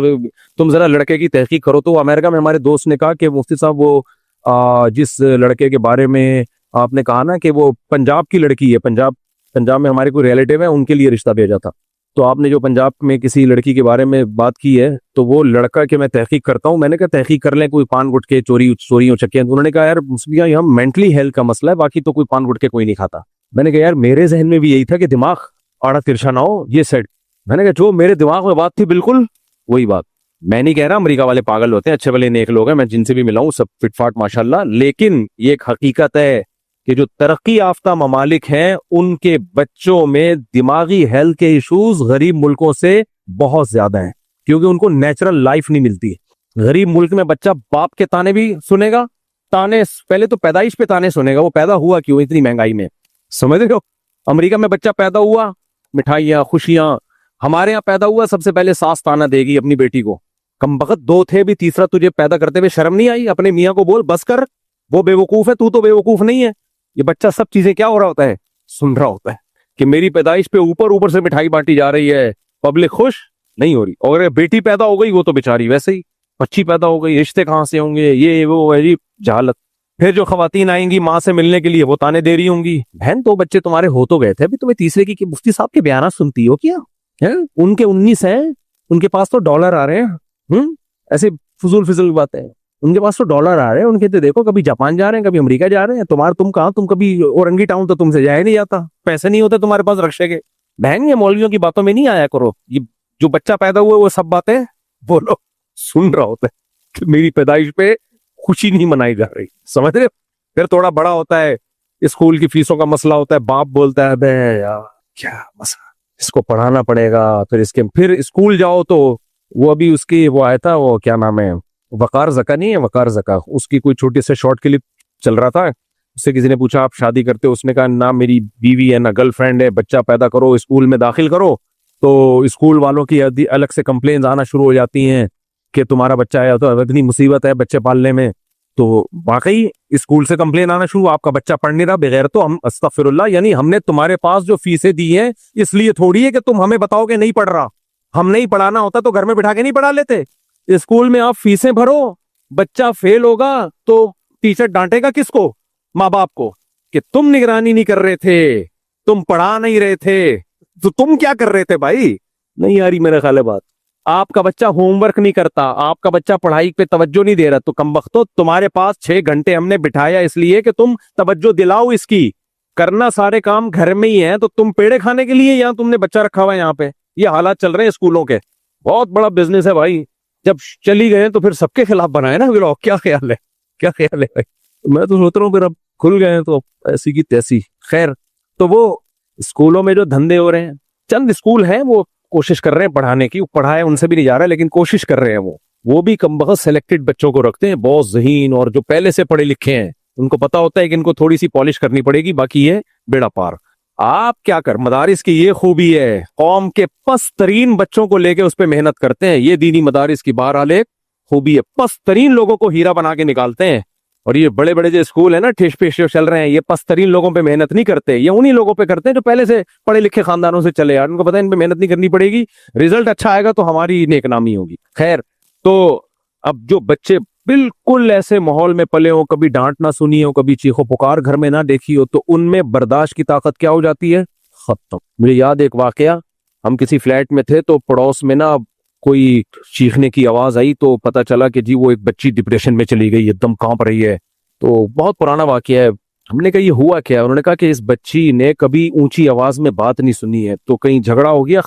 तुम जरा लड़के की तहकीक करो। तो अमेरिका में हमारे दोस्त ने कहा कि मुफ्ती साहब वो जिस लड़के के बारे में आपने कहा ना कि वो पंजाब की लड़की है, पंजाब पंजाब में हमारे कोई रिलेटिव है, उनके लिए रिश्ता भेजा था। तो आपने जो पंजाब में किसी लड़की के बारे में बात की है, तो वो लड़का के मैं तहकीक करता हूँ। मैंने कहा तहकीक कर लें, कोई पान गुटके चोरी हो चक्के। उन्होंने कहा यार मुस्लिम यहाँ मेंटली हेल्थ का मसला है, बाकी तो कोई पान गुटके कोई नहीं खाता। मैंने कहा यार मेरे जहन में भी यही था कि दिमाग आड़ा तिरछा ना हो, ये सेट। मैंने कहा जो मेरे दिमाग में बात थी बिल्कुल वही बात। मैं नहीं कह रहा अमेरिका वाले पागल होते हैं, अच्छे वाले नेक लोग हैं, मैं जिनसे भी मिला हूं सब फिटफाट माशाल्लाह। लेकिन ये एक हकीकत है कि जो तरक्की याफ्ता ममालिक हैं उनके बच्चों में दिमागी हेल्थ के इश्यूज गरीब मुल्कों से बहुत ज्यादा हैं, क्योंकि उनको नेचुरल लाइफ नहीं मिलती। गरीब मुल्क में बच्चा बाप के ताने भी सुनेगा, ताने पहले तो पैदाइश पे ताने सुनेगा, वो पैदा हुआ क्यों इतनी महंगाई में, समझ रहे हो। अमेरिका में बच्चा पैदा हुआ, मिठाइयाँ खुशियां। हमारे यहाँ पैदा हुआ, सबसे पहले सास ताना देगी अपनी बेटी को, कम बखत दो थे भी, तीसरा तुझे पैदा करते हुए शर्म नहीं आई। अपने मियाँ को बोल बस कर, वो बेवकूफ है, तू तो बेवकूफ नहीं है। ये बच्चा सब चीजें क्या हो रहा होता है, सुन रहा होता है कि मेरी पैदाइश पे ऊपर ऊपर से मिठाई बांटी जा रही है, पब्लिक खुश नहीं हो रही। और बेटी पैदा हो गई वो तो बेचारी वैसे ही, बच्ची पैदा हो गई, रिश्ते कहाँ से होंगे, ये वो अजीब जहालत। फिर जो खवातीन आएंगी माँ से मिलने के लिए, वो ताने दे रही होंगी, बहन तो बच्चे तुम्हारे हो तो गए थे, अभी तुम्हें तीसरे की मुफ्ती साहब के बयान सुनती हो क्या है? उनके 19 हैं, उनके पास तो डॉलर आ रहे हैं। ऐसे फजूल बातें हैं, उनके पास तो डॉलर आ रहे हैं, उनके तो देखो कभी जापान जा रहे हैं, कभी अमेरिका जा रहे हैं। तुम कहाँ, तुम कभी औरंगी टाउन तो तुमसे जाया नहीं जाता, पैसे नहीं होते तुम्हारे पास रक्षे के। बहन ये मौलवियों की बातों में नहीं आया करो, ये जो बच्चा पैदा हुआ वो सब बातें बोलो सुन रहा होता है कि मेरी पैदाइश पे खुशी नहीं मनाई जा रही, समझ रहे। फिर थोड़ा बड़ा होता है, स्कूल की फीसों का मसला होता है, बाप बोलता है बे यार क्या मसला, इसको पढ़ाना पड़ेगा। फिर स्कूल जाओ तो वो अभी उसकी वो आया था, वो क्या नाम है, वकार जका नहीं है, वकार जका, उसकी कोई छोटी से शॉर्ट क्लिप चल रहा था। उससे किसी ने पूछा आप शादी करते हो, उसने कहा ना मेरी बीवी है ना गर्लफ्रेंड है, बच्चा पैदा करो स्कूल में दाखिल करो तो स्कूल वालों की अलग से कंप्लेन आना शुरू हो जाती हैं कि तुम्हारा बच्चा है तो इतनी मुसीबत है बच्चे पालने में। तो वाकई स्कूल से कंप्लेन आना शुरू, आपका बच्चा पढ़ नहीं रहा बगैर, तो हम अस्तगफिरुल्लाह, यानी हमने तुम्हारे पास जो फीसें दी हैं इसलिए थोड़ी है कि तुम हमें बताओ कि नहीं पढ़ रहा। हम नहीं पढ़ाना होता तो घर में बिठा के नहीं पढ़ा लेते। स्कूल में आप फीसें भरो, बच्चा फेल होगा तो टीचर डांटेगा किसको, माँ बाप को, कि तुम निगरानी नहीं कर रहे थे, तुम पढ़ा नहीं रहे थे, तो तुम क्या कर रहे थे भाई। नहीं यारी मेरा ख्याल है बात, आपका बच्चा होमवर्क नहीं करता, आपका बच्चा पढ़ाई पे तवज्जो नहीं दे रहा, तो कमबख्तो तुम्हारे पास 6 घंटे हमने बिठाया इसलिए कि तुम तवज्जो दिलाओ इसकी, करना सारे काम घर में ही है, तो तुम पेड़े खाने के लिए यहाँ तुमने बच्चा रखा हुआ है। यहाँ पे ये हालात चल रहे हैं स्कूलों के, बहुत बड़ा बिजनेस है भाई। जब चली गए तो फिर सबके खिलाफ बनाए ना ब्लॉग, क्या ख्याल है, क्या ख्याल है भाई। मैं तो सोच रहा हूँ फिर अब खुल गए तो ऐसी की तैसी। खैर, तो वो स्कूलों में जो धंधे हो रहे हैं, चंद स्कूल हैं वो कोशिश कर रहे हैं पढ़ाने की, पढ़ाए उनसे भी नहीं जा रहा है, लेकिन कोशिश कर रहे हैं वो भी कम बहुत सेलेक्टेड बच्चों को रखते हैं, बहुत ज़हीन और जो पहले से पढ़े लिखे हैं, उनको पता होता है कि इनको थोड़ी सी पॉलिश करनी पड़ेगी, बाकी ये बेड़ा पार। आप क्या कर, मदारिस की ये खूबी है, कौम के पस्त तरीन बच्चों को लेके उस पर मेहनत करते हैं। ये दीनी मदारिस की बहरहाल एक खूबी है, पस्त तरीन लोगों को हीरा बना के निकालते हैं। और ये बड़े बड़े जो स्कूल है ना ठेश पेश जो चल रहे हैं, ये पस्त तरीन लोगों पे मेहनत नहीं करते, ये उन्हीं लोगों पे करते हैं जो पहले से पढ़े लिखे खानदानों से चले यार, उनको पता है इन पे मेहनत नहीं करनी पड़ेगी, रिजल्ट अच्छा आएगा तो हमारी नेकनामी होगी। खैर, तो अब जो बच्चे बिल्कुल ऐसे माहौल में पले हो, कभी डांट ना सुनी हो, कभी चीखो पुकार घर में ना देखी हो, तो उनमें बर्दाश्त की ताकत क्या हो जाती है, खत्म। मुझे याद एक वाकया, हम किसी फ्लैट में थे तो पड़ोस में ना कोई चीखने की आवाज आई, तो पता चला कि जी वो एक बच्ची डिप्रेशन में चली गई, एकदम कांप रही है। तो बहुत पुराना वाकया है। हमने कहा ये हुआ क्या, उन्होंने कहा कि इस बच्ची ने कभी ऊंची आवाज में बात नहीं सुनी है, तो कहीं झगड़ा हो गया,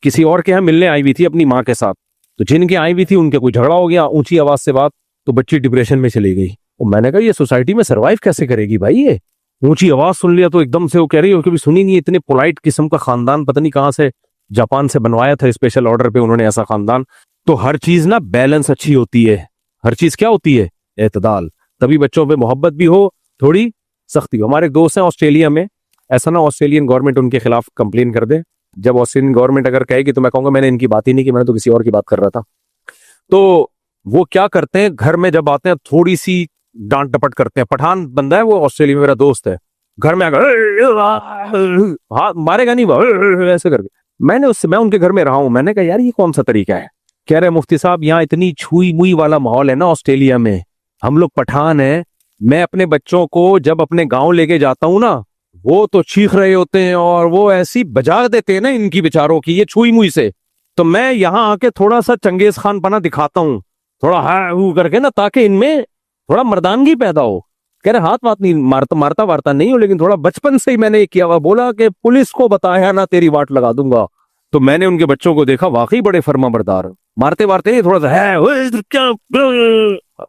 किसी और के यहाँ मिलने आई हुई थी अपनी माँ के साथ, तो जिनके आई हुई थी उनके कोई झगड़ा हो गया ऊंची आवाज से बात, तो बच्ची डिप्रेशन में चली गई। और मैंने कहा ये सोसाइटी में सरवाइव कैसे करेगी भाई, ये ऊंची आवाज सुन लिया तो एकदम से वो कह रही है कभी सुनी नहीं, इतने पोलाइट किस्म का खानदान, पता नहीं कहाँ से जापान से बनवाया था स्पेशल ऑर्डर पे उन्होंने ऐसा खानदान। तो हर चीज ना बैलेंस अच्छी होती है, हर चीज क्या होती है, एतदाल, तभी बच्चों पे मोहब्बत भी हो, थोड़ी सख्ती हो। हमारे दोस्त हैं ऑस्ट्रेलिया में, ऐसा ना ऑस्ट्रेलियन गवर्नमेंट उनके खिलाफ कंप्लेन कर दे, जब ऑस्ट्रेलियन गवर्नमेंट अगर कहेगी तो मैं कहूंगा मैंने इनकी बात ही नहीं की, मैंने तो किसी और की बात कर रहा था। तो वो क्या करते हैं, घर में जब आते हैं थोड़ी सी डांट डपट करते हैं। पठान बंदा है वो, ऑस्ट्रेलिया में मेरा दोस्त है, घर में आकर हाँ मारेगा नहीं वो ऐसे करके। मैं उनके घर में रहा हूं, मैंने कहा यार ये कौन सा तरीका है। कह रहे मुफ्ती साहब यहाँ इतनी छुई मुई वाला माहौल है ना ऑस्ट्रेलिया में, हम लोग पठान हैं, मैं अपने बच्चों को जब अपने गांव लेके जाता हूं ना, वो तो चीख रहे होते हैं और वो ऐसी बजा देते हैं ना इनकी बेचारों की ये छुई मुई से। तो मैं यहाँ आके थोड़ा सा चंगेज खान पना दिखाता हूँ, थोड़ा हा करके ना, ताकि इनमें थोड़ा मर्दानगी पैदा हो। कह रहे हाथ वाथ नहीं मारता वारता नहीं हो, लेकिन थोड़ा बचपन से ही मैंने ये किया हुआ, बोला कि पुलिस को बताया ना तेरी वाट लगा दूंगा। तो मैंने उनके बच्चों को देखा, वाकई बड़े फर्मा बरदार, मारते वारते थोड़ा सा है क्या।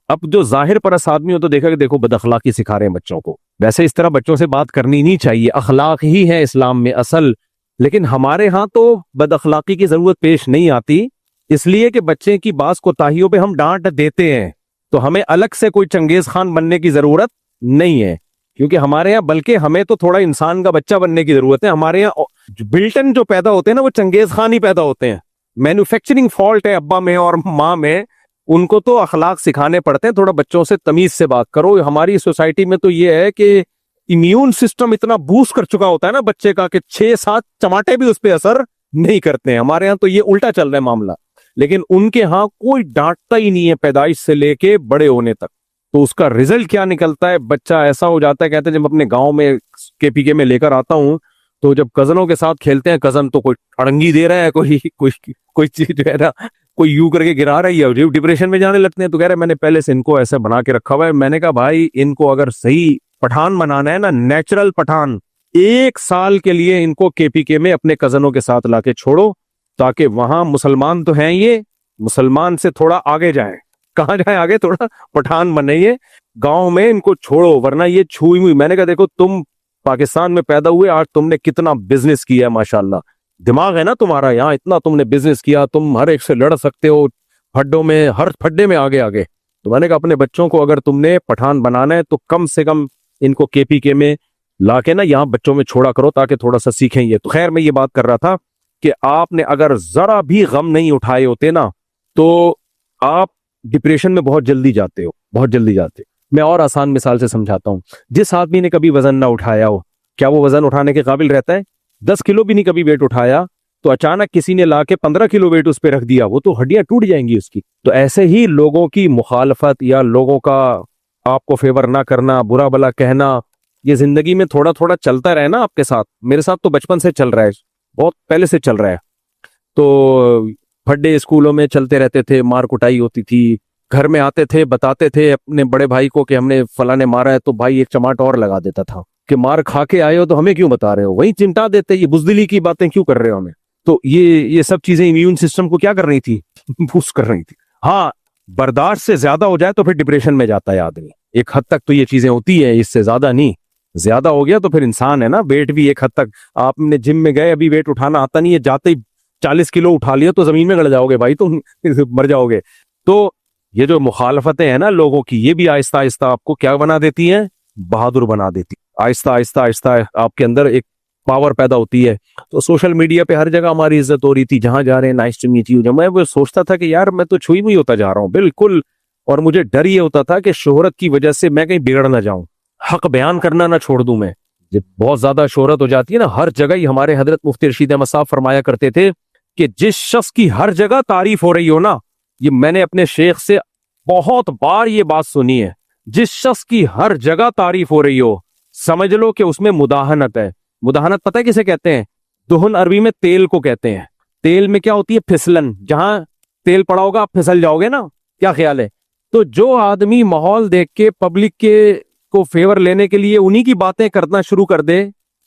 अब जो जाहिर परस आदमी हो तो देखा कि देखो बदअखलाकी सिखा रहे हैं बच्चों को। वैसे इस तरह बच्चों से बात करनी नहीं चाहिए, अखलाक ही है इस्लाम में असल। लेकिन हमारे यहाँ तो बदअखलाकी की जरूरत पेश नहीं आती, इसलिए कि बच्चे की बात कोताहियों पे हम डांट देते हैं। तो हमें अलग से कोई चंगेज खान बनने की जरूरत नहीं है, क्योंकि हमारे यहाँ बल्कि हमें तो थोड़ा इंसान का बच्चा बनने की जरूरत है। हमारे यहाँ बिल्टन जो पैदा होते हैं ना वो चंगेज खान ही पैदा होते हैं। मैन्युफैक्चरिंग फॉल्ट है अब्बा में और माँ में, उनको तो अखलाक सिखाने पड़ते हैं। थोड़ा बच्चों से तमीज से बात करो। हमारी सोसाइटी में तो ये है कि इम्यून सिस्टम इतना बूस्ट कर चुका होता है ना बच्चे का कि 6-7 चमाटे भी उस पर असर नहीं करते हैं। हमारे यहाँ तो ये उल्टा चल रहा है मामला, लेकिन उनके यहाँ कोई डांटता ही नहीं है पैदाइश से लेके बड़े होने तक। तो उसका रिजल्ट क्या निकलता है, बच्चा ऐसा हो जाता है। कहते हैं जब अपने गांव में केपीके में लेकर आता हूँ तो जब कजनों के साथ खेलते हैं, कजन तो कोई अड़ंगी दे रहा है, कोई चीज जो है ना कोई यूं करके गिरा रही है, डिप्रेशन में जाने लगते हैं। तो कह रहे मैंने पहले से इनको ऐसे बना के रखा हुआ है। मैंने कहा भाई इनको अगर सही पठान बनाना है ना, नेचुरल पठान, 1 साल के लिए इनको केपीके में अपने कजनों के साथ लाके छोड़ो, ताकि वहां मुसलमान तो हैं, ये मुसलमान से थोड़ा आगे जाए। कहाँ जाए आगे, थोड़ा पठान बने ये गांव में, इनको छोड़ो वरना ये छुई हुई। मैंने कहा देखो तुम पाकिस्तान में पैदा हुए, आज तुमने कितना बिजनेस किया है, माशाल्लाह दिमाग है ना तुम्हारा, यहाँ इतना तुमने बिजनेस किया, तुम हर एक से लड़ सकते हो फड्डों में, हर फड्डे में आगे आगे। तो मैंने कहा अपने बच्चों को अगर तुमने पठान बनाना है तो कम से कम इनको केपीके में लाके ना यहाँ बच्चों में छोड़ा करो, ताकि थोड़ा सा सीखें ये। तो खैर मैं ये बात कर रहा था कि आपने अगर जरा भी गम नहीं उठाए होते ना तो आप डिप्रेशन में बहुत जल्दी जाते हो, बहुत जल्दी जाते। मैं और आसान मिसाल से समझाता हूँ। जिस आदमी ने कभी वजन ना उठाया हो, क्या वो वजन उठाने के काबिल रहता है? 10 किलो भी नहीं कभी वेट उठाया, तो अचानक किसी ने लाके 15 किलो वेट उस पर रख दिया, वो तो हड्डियां टूट जाएंगी उसकी। तो ऐसे ही लोगों की मुखालफत या लोगों का आपको फेवर ना करना, बुरा भला कहना, ये जिंदगी में थोड़ा थोड़ा चलता रहे ना आपके साथ। मेरे साथ तो बचपन से चल रहा है, बहुत पहले से चल रहा है। तो फड्डे स्कूलों में चलते रहते थे, मार कुटाई होती थी, घर में आते थे बताते थे अपने बड़े भाई को कि हमने फला ने मारा है, तो भाई एक चमाट और लगा देता था कि मार खा के आए हो तो हमें क्यों बता रहे हो, वहीं चिमटा देते, ये बुजदिली की बातें क्यों कर रहे हो हमें। तो ये सब चीजें इम्यून सिस्टम को क्या कर रही थी, बूस्ट कर रही थी। हाँ, बर्दाश्त से ज्यादा हो जाए तो फिर डिप्रेशन में जाता है आदमी, एक हद तक तो ये चीजें होती है, इससे ज्यादा नहीं। ज्यादा हो गया तो फिर इंसान है ना, वेट भी एक हद तक, आपने जिम में गए, अभी वेट उठाना आता नहीं है, जाते ही 40 किलो उठा लिया तो जमीन में गड़ जाओगे भाई, तुम मर जाओगे। तो ये जो मुखालफतें हैं ना लोगों की, ये भी आहिस्ता आहिस्ता आपको क्या बना देती हैं, बहादुर बना देती। आहिस्ता आहिस्ता आहिस्ता आपके अंदर एक पावर पैदा होती है। तो सोशल मीडिया पे हर जगह हमारी इज्जत हो रही थी, जहां जा रहे हैं नाइस टू मीट यू। जब मैं वो सोचता था कि यार मैं तो छुई हुई होता जा रहा हूँ बिल्कुल, और मुझे डर ये होता था कि शोहरत की वजह से मैं कहीं बिगड़ ना जाऊं, हक बयान करना ना छोड़ दूं मैं। जब बहुत ज्यादा शोहरत हो जाती है ना, हर जगह ही हमारे हजरत मुफ्ती रशीद अहमद साहब फरमाया करते थे कि जिस शख्स की हर जगह तारीफ हो रही हो ना, ये मैंने अपने शेख से बहुत बार ये बात सुनी है, जिस शख्स की हर जगह तारीफ हो रही हो समझ लो कि उसमें मुदाहनत है। मुदाहनत पता है किसे कहते हैं? दुहन अरबी में तेल को कहते हैं। तेल में क्या होती है? फिसलन, जहां तेल पड़ा होगा आप फिसल जाओगे ना, क्या ख्याल है? तो जो आदमी माहौल देख के पब्लिक के को फेवर लेने के लिए उन्हीं की बातें करना शुरू कर दे,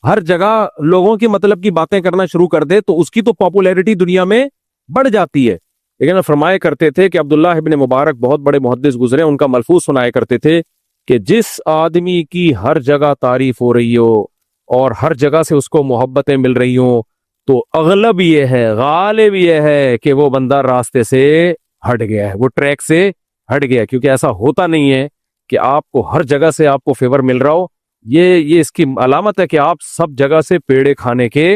हर जगह लोगों की मतलब की बातें करना शुरू कर दे, तो उसकी तो पॉपुलैरिटी दुनिया में बढ़ जाती है। लेकिन फरमाया करते थे कि अब्दुल्लाह इब्न मुबारक बहुत बड़े मुहद्दिस गुजरे, उनका मलफूज सुनाया करते थे कि जिस आदमी की हर जगह तारीफ हो रही हो और हर जगह से उसको मोहब्बतें मिल रही हो, तो अगलब ये है, गालिब ये है कि वो बंदा रास्ते से हट गया है, वो ट्रैक से हट गया है। क्योंकि ऐसा होता नहीं है कि आपको हर जगह से आपको फेवर मिल रहा हो। ये इसकी अलामत है कि आप सब जगह से पेड़े खाने के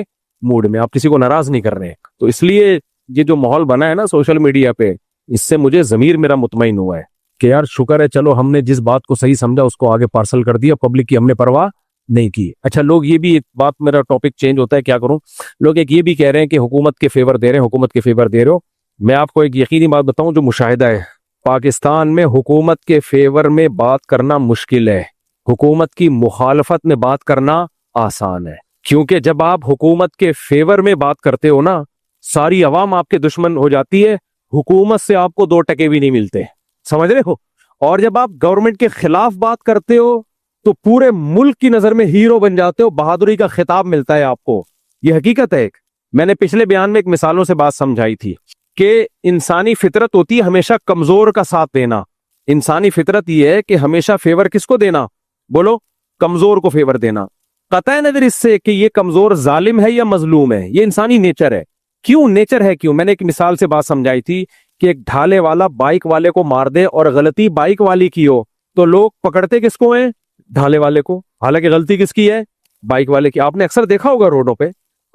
मूड में, आप किसी को नाराज नहीं कर रहे हैं। तो इसलिए ये जो माहौल बना है ना सोशल मीडिया पे, इससे मुझे जमीर मेरा मुतमईन हुआ है कि यार शुक्र है, चलो हमने जिस बात को सही समझा उसको आगे पार्सल कर दिया, पब्लिक की हमने परवाह नहीं की। अच्छा, लोग ये भी, एक बात, मेरा टॉपिक चेंज होता है, क्या करूं, लोग एक ये भी कह रहे हैं कि हुकूमत के फेवर दे रहे हैं, हुकूमत के फेवर दे रहे हो। मैं आपको एक यकीनी बात बताऊं जो मुशाहिदा है, पाकिस्तान में हुकूमत के फेवर में बात करना मुश्किल है, हुकूमत की मुखालफत में बात करना आसान है। क्योंकि जब आप हुकूमत के फेवर में बात करते हो ना, सारी अवाम आपके दुश्मन हो जाती है, हुकूमत से आपको 2 टके भी नहीं मिलते, समझ रहे हो। और जब आप गवर्नमेंट के खिलाफ बात करते हो तो पूरे मुल्क की नजर में हीरो बन जाते हो, बहादुरी का खिताब मिलता है आपको। यह हकीकत है। मैंने पिछले बयान में एक मिसालों से बात समझाई थी कि इंसानी फितरत होती है हमेशा कमजोर का साथ देना। इंसानी फितरत यह है कि हमेशा फेवर किसको देना, बोलो, कमजोर को फेवर देना। कतई नजर इससे कि ये कमजोर जालिम है या मजलूम है, ये इंसानी नेचर है। क्यों नेचर है, क्यों? मैंने एक मिसाल से बात समझाई थी कि एक ढाले वाला बाइक वाले को मार दे और गलती बाइक वाली की हो, तो लोग पकड़ते किसको हैं? ढाले वाले को। हालांकि गलती किसकी है? बाइक वाले की। आपने अक्सर देखा होगा रोडों पे,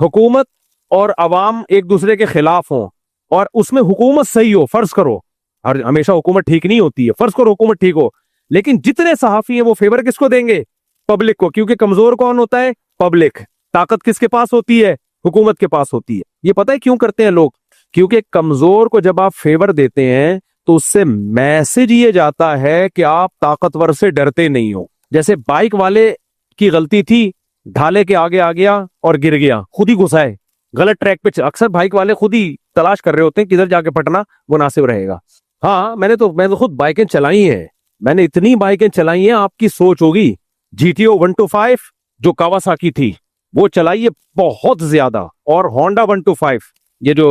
हुकूमत और अवाम एक दूसरे के खिलाफ हो और उसमें हुकूमत सही हो, फर्ज करो, और हमेशा हुकूमत ठीक नहीं होती है, फर्ज करो हुकूमत ठीक हो, लेकिन जितने सहाफी हैं वो फेवर किसको देंगे? पब्लिक को। क्योंकि कमजोर कौन होता है? पब्लिक। ताकत किसके पास होती है? हुकूमत के पास होती है। ये पता है क्यों करते हैं लोग? क्योंकि कमजोर को जब आप फेवर देते हैं तो उससे मैसेज ये जाता है कि आप ताकतवर से डरते नहीं हो। जैसे बाइक वाले की गलती थी, ढाले के आगे आ गया और गिर गया, खुद ही घुसाए गलत ट्रैक पे। अक्सर बाइक वाले खुद ही तलाश कर रहे होते हैं किधर जाके पटना मुनासिब रहेगा। हाँ, मैंने तो खुद बाइकें चलाई हैं, मैंने इतनी बाइकें चलाई हैं, आपकी सोच होगी। GTO 125 जो कावासाकी थी वो चलाई है बहुत ज्यादा, और होंडा 125, ये जो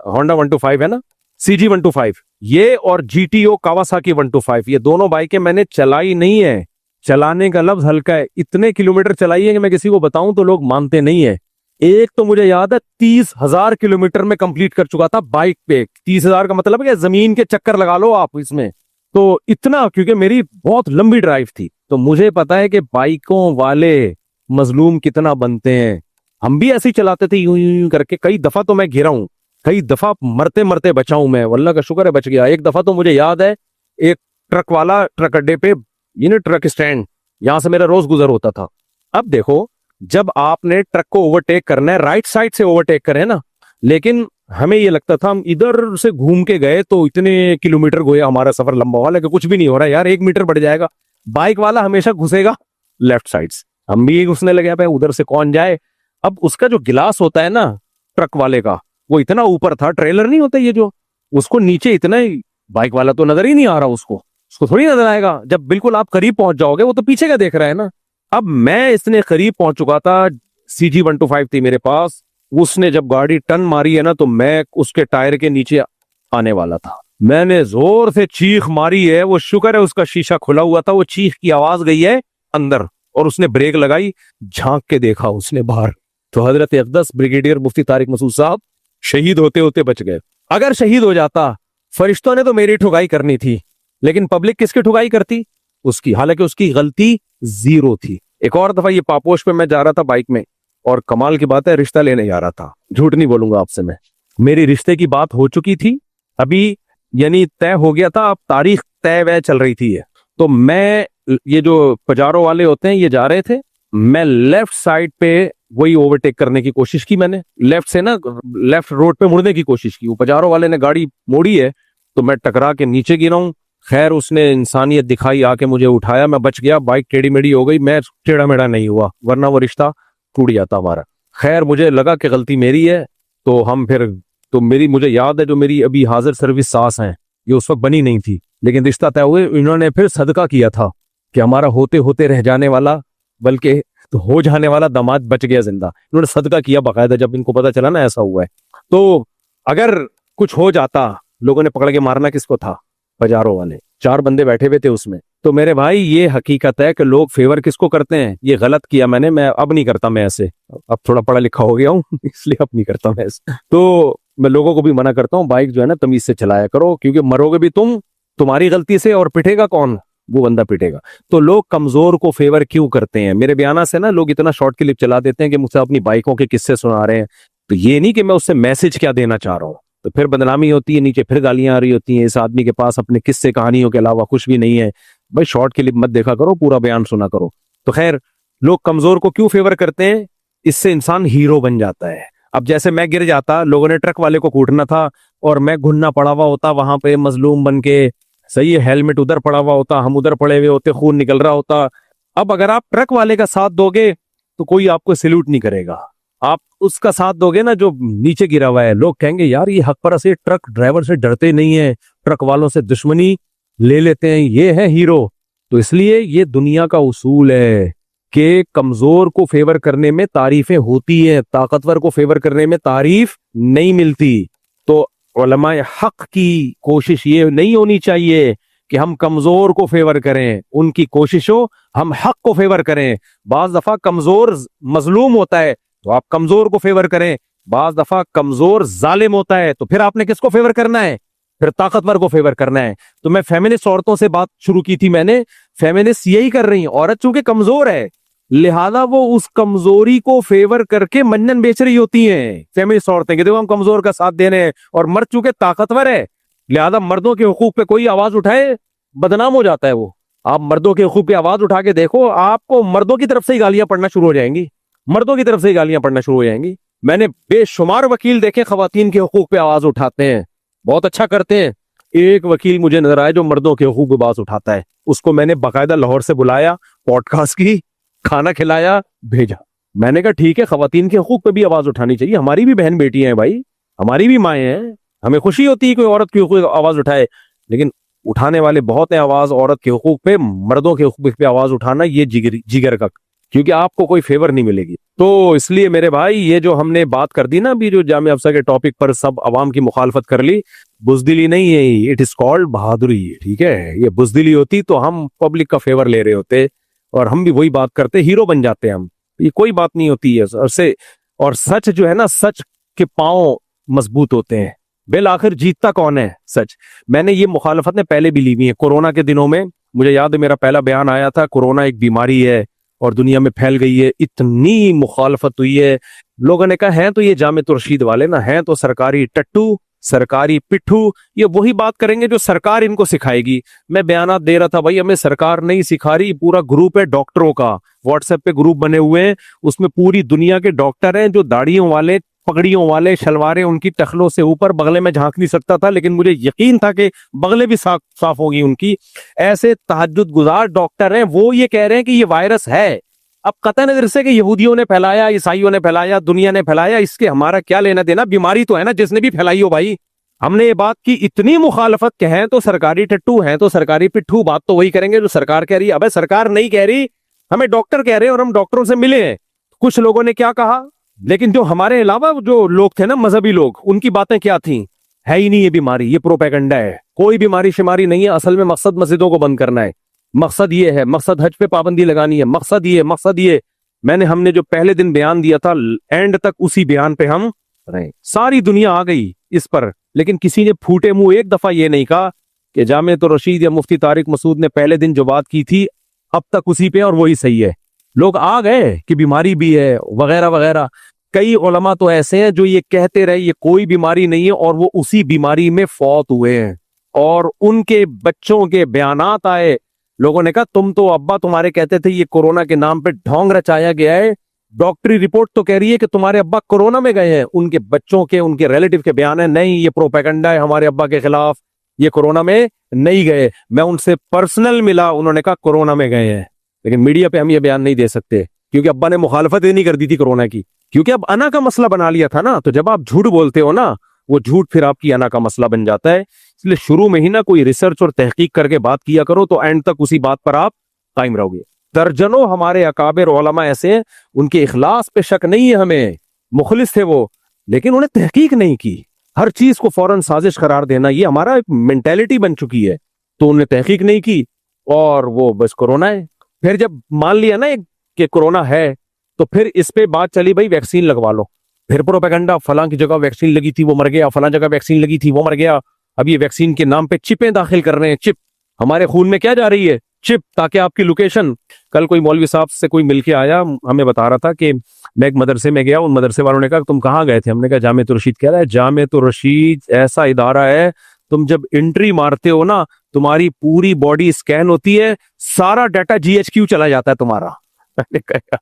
होंडा 125 है ना, CG 125, ये और GTO कावासाकी 125, ये दोनों बाइकें मैंने चलाई नहीं है। चलाने का लफ्ज हल्का है, इतने किलोमीटर चलाई है कि मैं किसी को बताऊं तो लोग मानते नहीं है। एक तो मुझे याद है 30,000 किलोमीटर में कंप्लीट कर चुका था बाइक पे। 30,000 का मतलब है कि जमीन के चक्कर लगा लो आप इसमें, तो इतना, क्योंकि मेरी बहुत लंबी ड्राइव थी। तो मुझे पता है कि बाइकों वाले मजलूम कितना बनते हैं। हम भी ऐसे ही चलाते थे, यूं यूं करके। कई दफा तो मैं गिरा हूं, कई दफा मरते मरते बचा हूं मैं, अल्लाह का शुक्र है बच गया। एक दफा तो मुझे याद है, एक ट्रक वाला ट्रक अड्डे पे, ट्रक स्टैंड, यहां से मेरा रोज गुजर होता था। अब देखो, जब आपने ट्रक को ओवरटेक करना है, राइट साइड से ओवरटेक करें ना, लेकिन हमें ये लगता था हम इधर से घूम के गए तो इतने किलोमीटर गोया, हमारा सफर लंबा हुआ, लेकिन कुछ भी नहीं हो रहा यार, 1 मीटर बढ़ जाएगा। बाइक वाला हमेशा घुसेगा लेफ्ट साइड से, हम भी घुसने लगे भाई उधर से कौन जाए। अब उसका जो गिलास होता है ना ट्रक वाले का, वो इतना ऊपर था, ट्रेलर नहीं होता ये जो, उसको नीचे इतना ही, बाइक वाला तो नजर ही नहीं आ रहा उसको थोड़ी नजर आएगा। जब बिल्कुल आप करीब पहुंच जाओगे, वो तो पीछे का देख रहा है ना। अब मैं इतने करीब पहुंच चुका था, CG 125 थी मेरे पास, उसने जब गाड़ी टर्न मारी है ना, तो मैं उसके टायर के नीचे आने वाला था। मैंने जोर से चीख मारी है, वो शुक्र है उसका शीशा खुला हुआ था, वो चीख की आवाज गई है अंदर, और उसने ब्रेक लगाई, झांक के देखा उसने बाहर, तो हजरत अक़दस ब्रिगेडियर मुफ्ती तारिक मसूद साहब शहीद होते होते बच गए। अगर शहीद हो जाता, फरिश्तों ने तो मेरी ठुकाई करनी थी, लेकिन पब्लिक किसकी ठुकाई करती? उसकी। हालांकि उसकी गलती जीरो थी। एक और दफा ये पापोश पे मैं जा रहा था बाइक में, और कमाल की बात है, रिश्ता लेने जा रहा था, झूठ नहीं बोलूंगा आपसे मैं, मेरी रिश्ते की बात हो चुकी थी अभी, यानी तय हो गया था, अब तारीख तय वह चल रही थी। तो मैं, ये जो पजारो वाले होते हैं ये जा रहे थे, मैं लेफ्ट साइड पे वही ओवरटेक करने की कोशिश की, मैंने लेफ्ट से ना, लेफ्ट रोड पे मुड़ने की कोशिश की, वो पजारो वाले ने गाड़ी मोड़ी है, तो मैं टकरा के नीचे गिरा हूं। खैर उसने इंसानियत दिखाई, आके मुझे उठाया, मैं बच गया, बाइक टेढ़ी मेढ़ी हो गई, मैं टेढ़ा मेढ़ा नहीं हुआ, वरना वो रिश्ता टूट जाता हमारा। खैर मुझे लगा कि गलती मेरी है, तो हम फिर, तो मुझे याद है जो मेरी अभी हाजिर सर्विस सास हैं, ये उस वक्त बनी नहीं थी, लेकिन रिश्ता तय हुए, इन्होंने फिर सदका किया था कि हमारा होते होते रह जाने वाला, बल्कि तो हो जाने वाला दामाद बच गया जिंदा। इन्होंने सदका किया बाकायदा, जब इनको पता चला ना ऐसा हुआ है। तो अगर कुछ हो जाता, लोगों ने पकड़ के मारना किसको था? पजारों वाले, 4 बंदे बैठे हुए थे उसमें। तो मेरे भाई ये हकीकत है कि लोग फेवर किसको करते हैं। ये गलत किया मैंने, मैं अब नहीं करता मैं ऐसे, अब थोड़ा पढ़ा लिखा हो गया हूँ इसलिए अब नहीं करता मैं ऐसे। तो मैं लोगों को भी मना करता हूँ, बाइक जो है ना तमीज से चलाया करो, क्योंकि मरोगे भी तुम, तुम्हारी गलती से, और पिटेगा कौन? वो बंदा पिटेगा। तो लोग कमजोर को फेवर क्यों करते हैं? मेरे बयाना से ना लोग इतना शॉर्ट क्लिप चला देते हैं कि मुझसे अपनी बाइकों के किस्से सुना रहे हैं। तो ये नहीं कि मैं उससे मैसेज क्या देना चाह रहा हूँ, तो फिर बदनामी होती है, नीचे फिर गालियां आ रही होती हैं, इस आदमी के पास अपने किस्से कहानियों के अलावा कुछ भी नहीं है। भाई शॉर्ट क्लिप मत देखा करो, पूरा बयान सुना करो। तो खैर, लोग कमजोर को क्यों फेवर करते हैं? इससे इंसान हीरो बन जाता है। अब जैसे मैं गिर जाता, लोगों ने ट्रक वाले को कूटना था और मैं घुटना पड़ा हुआ होता वहां पे मजलूम बन के, सही है, हेलमेट उधर पड़ा हुआ होता, हम उधर पड़े हुए होते, खून निकल रहा होता। अब अगर आप ट्रक वाले का साथ दोगे तो कोई आपको सैल्यूट नहीं करेगा। आप उसका साथ दोगे ना जो नीचे गिरा हुआ है, लोग कहेंगे यार ये हक परस है, ट्रक ड्राइवर से डरते नहीं है, ट्रक वालों से दुश्मनी ले लेते हैं, ये है हीरो। तो इसलिए ये दुनिया का उसूल है कि कमजोर को फेवर करने में तारीफें होती है, ताकतवर को फेवर करने में तारीफ नहीं मिलती। तो उलमाए हक की कोशिश ये नहीं होनी चाहिए कि हम कमजोर को फेवर करें, उनकी कोशिश हो हम हक को फेवर करें। बाज दफा कमजोर मजलूम होता है तो आप कमजोर को फेवर करें, बाज दफा कमजोर जालिम होता है तो फिर आपने किसको फेवर करना है? फिर ताकतवर को फेवर करना है। तो मैं फेमिनिस्ट औरतों से बात शुरू की थी मैंने, फेमिनिस्ट यही कर रही हैं, औरत चूंकि कमजोर है लिहाजा वो उस कमजोरी को फेवर करके मंजन बेच रही होती हैं। फेमिनिस्ट औरतें कि देखो हम कमजोर का साथ दे रहे हैं, और मर्द चूंकि ताकतवर है लिहाजा मर्दों के हुकूक पे कोई आवाज उठाए बदनाम हो जाता है वो। आप मर्दों के हुकूक पे आवाज उठा के देखो, आपको मर्दों की तरफ से ही गालियां पड़ना शुरू हो जाएंगी, मर्दों की तरफ से ही गालियां पड़ना शुरू हो जाएंगी। मैंने बेशुमार वकील देखे खवातीन के हुकूक पे आवाज उठाते हैं, बहुत अच्छा करते हैं। एक वकील मुझे नजर आया जो मर्दों के हुकूक पे आवाज उठाता है, उसको मैंने बाकायदा लाहौर से बुलाया, पॉडकास्ट की, खाना खिलाया, भेजा। मैंने कहा ठीक है, खवातीन के हुकूक पे भी आवाज उठानी चाहिए, हमारी भी बहन बेटियां हैं भाई, हमारी भी माएँ हैं, हमें खुशी होती है कोई औरत के हुकूक पे आवाज उठाए, लेकिन उठाने वाले बहुत हैं आवाज औरत के हुकूक पे, मर्दों के हुकूक पे आवाज उठाना ये जिगर का, क्योंकि आपको कोई फेवर नहीं मिलेगी। तो इसलिए मेरे भाई ये जो हमने बात कर दी ना अभी, जो जामिया अफसर के टॉपिक पर सब अवाम की मुखालफत कर ली, बुजदिली नहीं है, इट इज कॉल्ड बहादुरी। ठीक है, ये बुजदिली होती तो हम पब्लिक का फेवर ले रहे होते और हम भी वही बात करते, हीरो बन जाते हम। ये कोई बात नहीं होती है। और सच जो है ना, सच के पांव मजबूत होते हैं, बिल आखिर जीतता कौन है? सच। मैंने ये मुखालफतें पहले भी ली हुई है। कोरोना के दिनों में मुझे याद है मेरा पहला बयान आया था, कोरोना एक बीमारी है और दुनिया में फैल गई है, इतनी मुखालफत हुई है। लोगों ने कहा है तो ये जामिया रशीद वाले ना, है तो सरकारी टट्टू, सरकारी पिट्ठू, ये वही बात करेंगे जो सरकार इनको सिखाएगी। मैं बयानात दे रहा था भाई हमें सरकार नहीं सिखा रही, पूरा ग्रुप है डॉक्टरों का, व्हाट्सएप पे ग्रुप बने हुए हैं, उसमें पूरी दुनिया के डॉक्टर हैं, जो दाढ़ियों वाले, पगड़ियों वाले, शलवारें उनकी टखलों से ऊपर, बगले में झांक नहीं सकता था लेकिन मुझे यकीन था कि बगले भी साफ साफ होगी उनकी। ऐसे तहज्जुद गुजार डॉक्टर हैं, वो ये कह रहे हैं कि ये वायरस है। अब कतई नजर से कि यहूदियों ने फैलाया, ईसाइयों ने फैलाया, दुनिया ने फैलाया, इसके हमारा क्या लेना देना, बीमारी तो है ना जिसने भी फैलाई हो भाई। हमने ये बात की, इतनी मुखालफत के हैं तो सरकारी टट्टू, हैं तो सरकारी पिट्ठू, बात तो वही करेंगे जो सरकार कह रही है। अबे सरकार नहीं कह रही, हमें डॉक्टर कह रहे हैं और हम डॉक्टरों से मिले हैं। कुछ लोगों ने क्या कहा, लेकिन जो हमारे अलावा जो लोग थे ना, मजहबी लोग, उनकी बातें क्या थी, है ही नहीं ये बीमारी, ये प्रोपेगेंडा है, कोई बीमारी शिमारी नहीं है, असल में मकसद मस्जिदों को बंद करना है, मकसद ये है, मकसद हज पे पाबंदी लगानी है, मकसद ये, मकसद ये। हमने जो पहले दिन बयान दिया था, एंड तक उसी बयान पे हम रहे। सारी दुनिया आ गई इस पर, लेकिन किसी ने फूटे मुंह एक दफा ये नहीं कहा कि जामिया रशीद या मुफ्ती तारिक मसूद ने पहले दिन जो बात की थी अब तक उसी पे और वही सही है। लोग आ गए कि बीमारी भी है वगैरह वगैरह। कई उलमा तो ऐसे हैं जो ये कहते रहे ये कोई बीमारी नहीं है और वो उसी बीमारी में फौत हुए हैं, और उनके बच्चों के बयानात आए, लोगों ने कहा तुम तो अब्बा तुम्हारे कहते थे ये कोरोना के नाम पे ढोंग रचाया गया है, डॉक्टरी रिपोर्ट तो कह रही है कि तुम्हारे अब्बा कोरोना में गए हैं। उनके बच्चों के, उनके रिलेटिव के बयान है, नहीं ये प्रोपेगेंडा है हमारे अब्बा के खिलाफ, ये कोरोना में नहीं गए। मैं उनसे पर्सनल मिला, उन्होंने कहा कोरोना में गए हैं, लेकिन मीडिया पे हम ये बयान नहीं दे सकते क्योंकि अब्बा ने मुखालफत ही नहीं कर दी थी कोरोना की, क्योंकि अब अना का मसला बना लिया था ना। तो जब आप झूठ बोलते हो ना, वो झूठ फिर आपकी अना का मसला बन जाता है। इसलिए शुरू में ही ना कोई रिसर्च और तहकीक करके बात किया करो, तो एंड तक उसी बात पर आप कायम रहोगे। दर्जनों हमारे अकाबिर उलमा ऐसे हैं, उनके इखलास पे शक नहीं है हमें, मुखलिस थे वो, लेकिन उन्हें तहकीक नहीं की। हर चीज को फौरन साजिश करार देना ये हमारा मेंटेलिटी बन चुकी है। तो उन्हें तहकीक नहीं की और वो बस कोरोना है। फिर जब मान लिया ना कि कोरोना है, तो फिर इस पे बात चली भाई वैक्सीन लगवा लो। फिर प्रोपेगेंडा, फलां की जगह वैक्सीन लगी थी वो मर गया, फलां जगह वैक्सीन लगी थी वो मर गया। अब ये वैक्सीन के नाम पे चिपें दाखिल कर रहे हैं। चिप हमारे खून में क्या जा रही है? चिप, ताकि आपकी लोकेशन। कल कोई मौलवी साहब से कोई मिलके आया, हमें बता रहा था कि मैं एक मदरसे में गया, उन मदरसे वालों ने कहा तुम कहाँ गए थे? हमने कहा जामिअतुर रशीद। कह रहा है जामिअतुर रशीद ऐसा इदारा है, तुम जब एंट्री मारते हो ना, तुम्हारी पूरी बॉडी स्कैन होती है, सारा डाटा जीएचक्यू चला जाता है तुम्हारा। मैंने कहा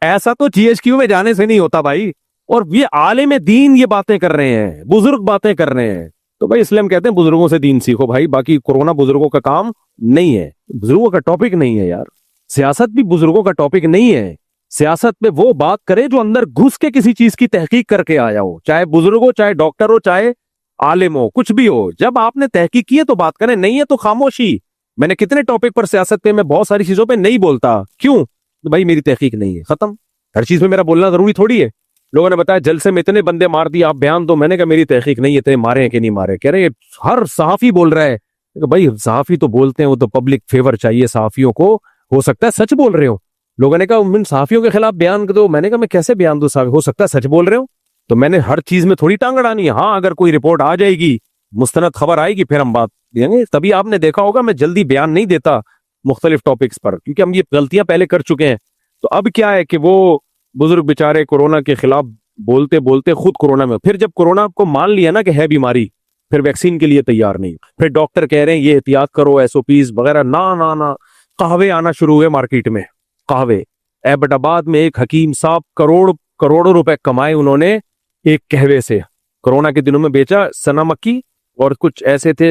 ऐसा तो जीएचक्यू में जाने से नहीं होता भाई। और ये आलिम दीन ये बातें कर रहे हैं, बुजुर्ग बातें कर रहे हैं। तो भाई इसलिए हम कहते हैं बुजुर्गों से दीन सीखो भाई। बाकी कोरोना बुजुर्गों का काम नहीं है, बुजुर्गों का टॉपिक नहीं है यार। सियासत भी बुजुर्गों का टॉपिक नहीं है। सियासत में वो बात करे जो अंदर घुस के किसी चीज की तहकीक करके आया हो, चाहे बुजुर्ग हो, चाहे डॉक्टर हो, चाहे आलिम हो, कुछ भी हो। जब आपने तहकीक की है तो बात करें, नहीं है तो खामोशी। मैंने कितने टॉपिक पर सियासत पे, मैं बहुत सारी चीजों पे नहीं बोलता। क्यों? तो भाई मेरी तहकीक नहीं है, खत्म। हर चीज में मेरा बोलना जरूरी थोड़ी है। लोगों ने बताया जलसे में इतने बंदे मार दिए, आप बयान दो। मैंने कहा मेरी तहकीक नहीं है, इतने मारे हैं कि नहीं मारे। कह रहे हर सहाफी बोल रहा है। भाई सहाफी तो बोलते हैं, वो तो पब्लिक फेवर चाहिए सहाफियों को, हो सकता है सच बोल रहे हो। लोगों ने कहा उन सहाफियों के खिलाफ बयान दो। मैंने कहा मैं कैसे बयान दूं, हो सकता है सच बोल रहे हो। तो मैंने हर चीज में थोड़ी टांग अड़ानी है। हाँ, अगर कोई रिपोर्ट आ जाएगी, मुस्तनद खबर आएगी, फिर हम बात देंगे। तभी आपने देखा होगा मैं जल्दी बयान नहीं देता मुख्तलिफ टॉपिक्स पर, क्योंकि हम ये गलतियां पहले कर चुके हैं। तो अब क्या है कि वो बुजुर्ग बेचारे कोरोना के खिलाफ बोलते बोलते खुद कोरोना में, फिर जब कोरोना को मान लिया ना कि है बीमारी, फिर वैक्सीन के लिए तैयार नहीं। फिर डॉक्टर कह रहे हैं ये एहतियात करो, एसओपीज वगैरह। ना ना ना, कहवे आना शुरू हुए मार्केट में, कहवे। एबटाबाद में एक हकीम साहब करोड़ों रुपए कमाए उन्होंने एक कहवे से। कोरोना के दिनों में बेचा सना मक्की और कुछ ऐसे थे।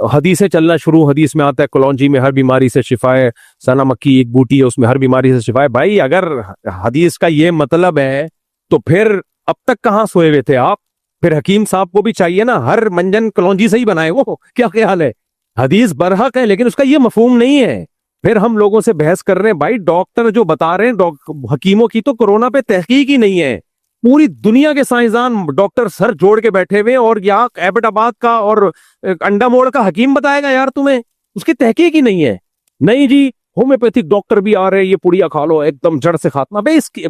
हदीसें चलना शुरू, हदीस में आता है कलौंजी में हर बीमारी से शिफा है, सना मक्की एक बूटी है उसमें हर बीमारी से शिफा है। भाई अगर हदीस का ये मतलब है तो फिर अब तक कहाँ सोए हुए थे आप? फिर हकीम साहब को भी चाहिए ना, हर मंजन कलौंजी से ही बनाए। वो क्या ख्याल है? हदीस बरहक है लेकिन उसका ये मफहूम नहीं है। फिर हम लोगों से बहस कर रहे हैं। भाई डॉक्टर जो बता रहे हैं, हकीमों की तो कोरोना पे तहकीक ही नहीं है। पूरी दुनिया के साइंसदान डॉक्टर सर जोड़ के बैठे हुए, और यहाँ एबटाबाद का और अंडा मोड़ का हकीम बताएगा यार तुम्हें? उसकी तहकीक ही नहीं है। नहीं जी, होम्योपैथिक डॉक्टर भी आ रहे हैं, ये पुड़िया खा लो एकदम जड़ से खात्मा। भाई इसकी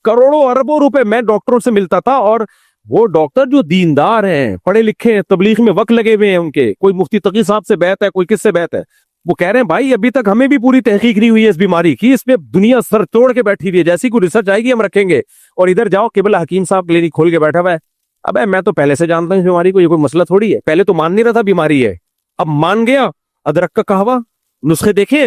करोड़ों अरबों रुपए। मैं डॉक्टरों से मिलता था, और वो डॉक्टर जो दीनदार हैं, पढ़े लिखे हैं, तबलीग में वक्त लगे हुए हैं उनके, कोई मुफ्ती तकी साहब से बैत है, कोई किससे बैत है, वो कह रहे हैं भाई अभी तक हमें भी पूरी तहकीक नहीं हुई है इस बीमारी की, इसमें दुनिया सर तोड़ के बैठी हुई है, जैसी कोई रिसर्च आएगी हम रखेंगे। और इधर जाओ किबला हकीम साहब क्लिनिक खोल के बैठा हुआ है। अबे मैं तो पहले से जानता हूँ इस बीमारी को, ये कोई मसला थोड़ी है। पहले तो मान नहीं रहा था बीमारी है, अब मान गया। अदरक का कहवा, नुस्खे देखे,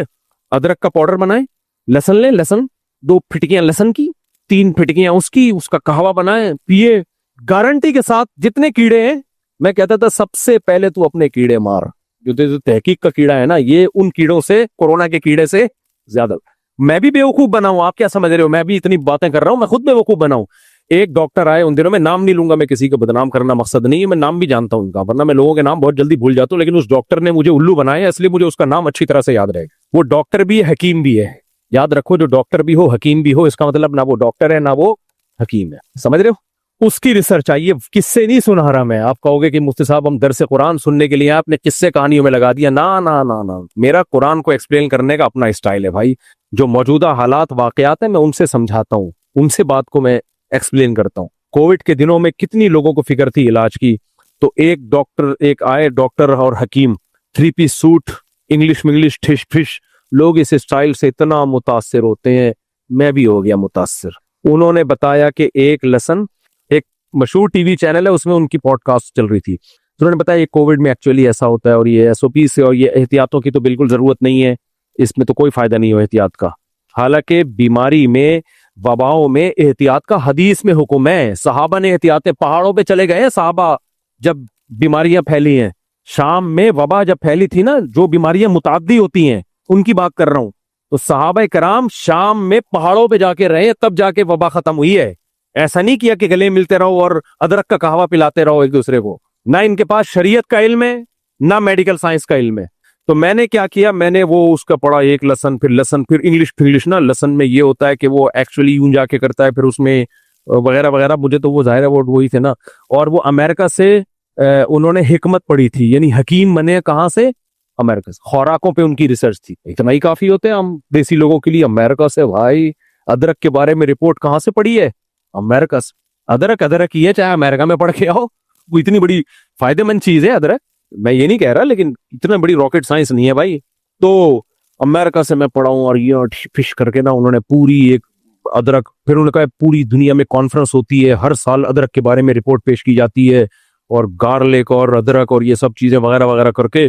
अदरक का पाउडर बनाए, लहसन ले, लहसन 2 फिटकियां लहसन की, 3 फिटकियां उसकी, उसका कहवा बनाए, पिए, गारंटी के साथ। जितने कीड़े हैं, मैं कहता था सबसे पहले तू अपने कीड़े मार। जो तहकीक का कीड़ा है ना, ये उन कीड़ों से, कोरोना के कीड़े से ज्यादा। मैं भी बेवकूफ बनाऊं, आप क्या समझ रहे हो? मैं भी इतनी बातें कर रहा हूं, मैं खुद बेवकूफ बनाऊं। एक डॉक्टर आए उन दिनों में, नाम नहीं लूंगा मैं, किसी को बदनाम करना मकसद नहीं है, मैं नाम भी जानता हूं उनका, वरना मैं लोगों के नाम बहुत जल्दी भूल जाता हूं। लेकिन उस डॉक्टर ने मुझे उल्लू बनाया, इसलिए मुझे उसका नाम अच्छी तरह से याद रहेगा। वो डॉक्टर भी है, हकीम भी है। याद रखो, जो डॉक्टर भी हो, हकीम भी हो, इसका मतलब ना वो डॉक्टर है ना वो हकीम है। समझ रहे हो? उसकी रिसर्च आई है। किस्से नहीं सुना रहा मैं। आप कहोगे कि मुफ्ती साहब हम दरसे कुरान सुनने के लिए आपने किस्से कहानियों में लगा दिया। ना ना ना ना, मेरा कुरान को एक्सप्लेन करने का अपना स्टाइल है भाई। जो मौजूदा हालात वाकयात है, मैं उनसे समझाता हूँ, उनसे बात को मैं एक्सप्लेन करता हूँ। कोविड के दिनों में कितनी लोगों को फिक्र थी इलाज की, तो एक आए डॉक्टर और हकीम, 3 पीस सूट, इंग्लिश मिंग्लिश ठिश फिश। लोग इस स्टाइल से इतना मुतासिर होते हैं, मैं भी हो गया मुतासिर। उन्होंने बताया कि एक लहसन, एक मशहूर टीवी चैनल है उसमें उनकी पॉडकास्ट चल रही थी, तो उन्होंने बताया ये कोविड में एक्चुअली ऐसा होता है, और ये एसओपी से और ये एहतियातों की तो बिल्कुल जरूरत नहीं है, इसमें तो कोई फायदा नहीं हो एहतियात का। हालांकि बीमारी में, वबाओं में एहतियात का हदीस में हुक्म है। सहाबा ने एहतियातें, पहाड़ों पे चले गए सहाबा जब बीमारियां फैली हैं। शाम में वबा जब फैली थी ना, जो बीमारियां मुताद्दी होती हैं उनकी बात कर रहा हूं, तो सहाबा कराम शाम में पहाड़ों पे जाके रहे, तब जाके वबा खत्म हुई है। ऐसा नहीं किया कि गले मिलते रहो और अदरक का कहवा पिलाते रहो एक दूसरे को। ना इनके पास शरीयत का इल्म है, ना मेडिकल साइंस का इल्म है। तो मैंने क्या किया, मैंने वो उसका पढ़ा, एक लसन, फिर इंग्लिश ना। लसन में ये होता है कि वो एक्चुअली यूं जाके करता है, फिर उसमें वगैरह वगैरह। मुझे तो वो जाहिर है वो वही थे ना। और वो अमेरिका से उन्होंने हिकमत पढ़ी थी, यानी हकीम बने कहाँ से? अमेरिका से। खुराकों पे उनकी रिसर्च थी, इतना ही काफी होते हैं हम देसी लोगों के लिए। अमेरिका से भाई, अदरक के बारे में रिपोर्ट कहाँ से पढ़ी है? अमेरिका से। अदरक ही है, चाहे अमेरिका में पढ़ के आओ, वो इतनी बड़ी फायदेमंद चीज है अदरक। मैं ये नहीं कह रहा, लेकिन इतना बड़ी रॉकेट साइंस नहीं है भाई। तो अमेरिका से मैं पढ़ा हूँ और ये फिश करके ना उन्होंने पूरी एक अदरक, फिर उन्होंने कहा पूरी दुनिया में कॉन्फ्रेंस होती है, हर साल अदरक के बारे में रिपोर्ट पेश की जाती है, और गार्लिक और अदरक और ये सब चीजें वगैरह वगैरह करके।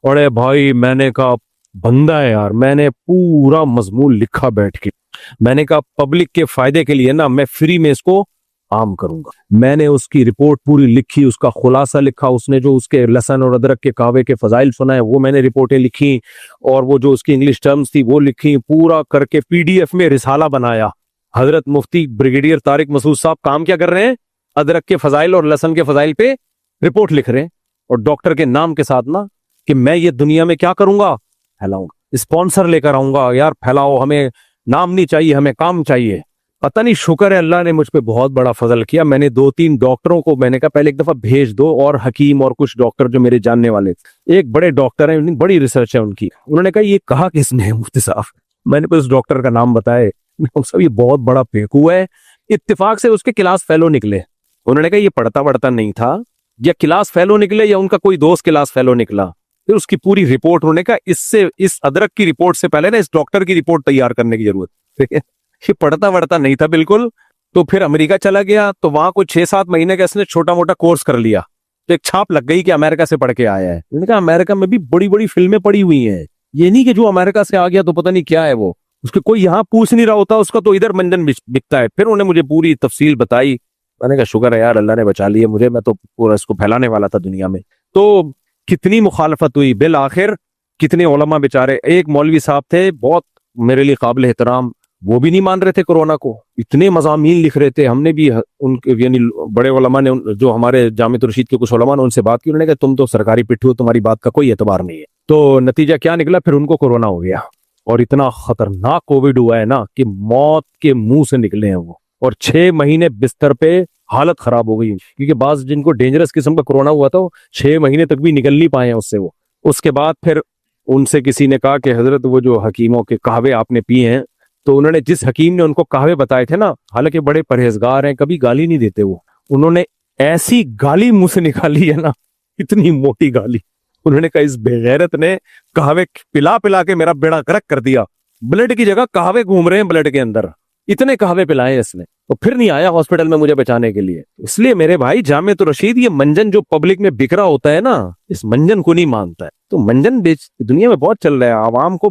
अरे भाई मैंने कहा बंदा है यार, मैंने पूरा मजमून लिखा बैठ के। मैंने कहा पब्लिक के फायदे के लिए ना मैं फ्री में इसको आम करूंगा। मैंने उसकी रिपोर्ट पूरी लिखी, उसका खुलासा लिखा, उसने जो उसके लहसुन और अदरक के कहवे के फजाइल सुनाए वो मैंने रिपोर्टें लिखी, और वो जो उसकी इंग्लिश टर्म्स थी वो लिखी, पूरा करके पीडीएफ में रिसाला बनाया। हजरत मुफ्ती ब्रिगेडियर तारिक मसूद साहब काम क्या कर रहे हैं, अदरक के फजाइल और लहसुन के फजाइल पे रिपोर्ट लिख रहे हैं, और डॉक्टर के नाम के साथ ना कि मैं ये दुनिया में क्या करूंगा, फैलाऊंगा, स्पॉन्सर लेकर आऊंगा। यार फैलाओ, हमें नाम नहीं चाहिए, हमें काम चाहिए। पता नहीं, शुक्र है अल्लाह ने मुझ पे बहुत बड़ा फजल किया। मैंने 2-3 डॉक्टरों को मैंने कहा पहले एक दफा भेज दो, और हकीम और कुछ डॉक्टर जो मेरे जानने वाले, एक बड़े डॉक्टर हैं, बड़ी रिसर्च है उनकी, उन्होंने कहा ये कहा किसने है मुफ्ती साहब। मैंने उस डॉक्टर का नाम बताए, सब ये बहुत बड़ा फेंकू है। इत्तेफाक से उसके क्लास फेलो निकले। उन्होंने कहा ये पढ़ता पढ़ता नहीं था, या क्लास फेलो निकले या उनका कोई दोस्त क्लास फेलो निकला। फिर उसकी पूरी रिपोर्ट, उन्होंने कहा इससे, इस अदरक की रिपोर्ट से पहले ना इस डॉक्टर की रिपोर्ट तैयार करने की जरूरत, ठीक है। ये पढ़ता वढ़ता नहीं था बिल्कुल। तो फिर अमेरिका चला गया, तो वहां कुछ 6-7 महीने का इसने छोटा मोटा कोर्स कर लिया, तो एक छाप लग गई कि अमेरिका से पढ़ के आया है। उन्होंने कहा अमेरिका में भी बड़ी बड़ी फिल्में पड़ी हुई हैं, ये नहीं कि जो अमेरिका से आ गया तो पता नहीं क्या है वो, उसके कोई यहाँ पूछ नहीं रहा होता, उसका तो इधर मंजन बिकता है। फिर उन्होंने मुझे पूरी तफसील बताई। मैंने कहा शुक्र है यार अल्लाह ने बचा लिया मुझे, मैं तो पूरा इसको फैलाने वाला था दुनिया में। तो कितनी मुखालफत हुई, बिल आखिर कितने उलमा बेचारे। एक मौलवी साहब थे बहुत मेरे लिए काबिल एहतराम, वो भी नहीं मान रहे थे कोरोना को, इतने मज़ामीन लिख रहे थे। हमने भी उनके यानी बड़े उलमा ने, जो हमारे जामिया रशीद के कुछ उलमा ने, उनसे बात की। उन्होंने कहा तुम तो सरकारी पिट्ठू हो, तुम्हारी बात का कोई एतबार नहीं है। तो नतीजा क्या निकला, फिर उनको कोरोना हो गया, और इतना खतरनाक कोविड हुआ है ना कि मौत के मुंह से निकले हैं वो, और 6 महीने बिस्तर पे हालत खराब हो गई, क्योंकि बाज जिनको डेंजरस किस्म का कोरोना हुआ था वो 6 महीने तक भी निकल नहीं पाए हैं उससे वो। उसके बाद फिर उनसे किसी ने कहा कि हजरत वो जो हकीमों के कहवे आपने पिए हैं, तो उन्होंने, जिस हकीम ने उनको कहवे बताए थे ना, हालांकि बड़े परहेजगार हैं, कभी गाली नहीं देते वो, उन्होंने ऐसी गाली मुंह से निकाली है ना, इतनी मोटी गाली। उन्होंने कहा इस बेगैरत ने कहवे पिला पिला के मेरा बेड़ा गर्क कर दिया, ब्लड की जगह कहवे घूम रहे हैं ब्लड के अंदर, इतने कहवे पिलाए इसने। तो फिर नहीं आया हॉस्पिटल में मुझे बचाने के लिए। इसलिए मेरे भाई जामिया रशीद, ये मंजन जो पब्लिक में बिक रहा होता है ना, इस मंजन को नहीं मानता है। तो मंजन बेच दुनिया में बहुत चल रहा है, आवाम को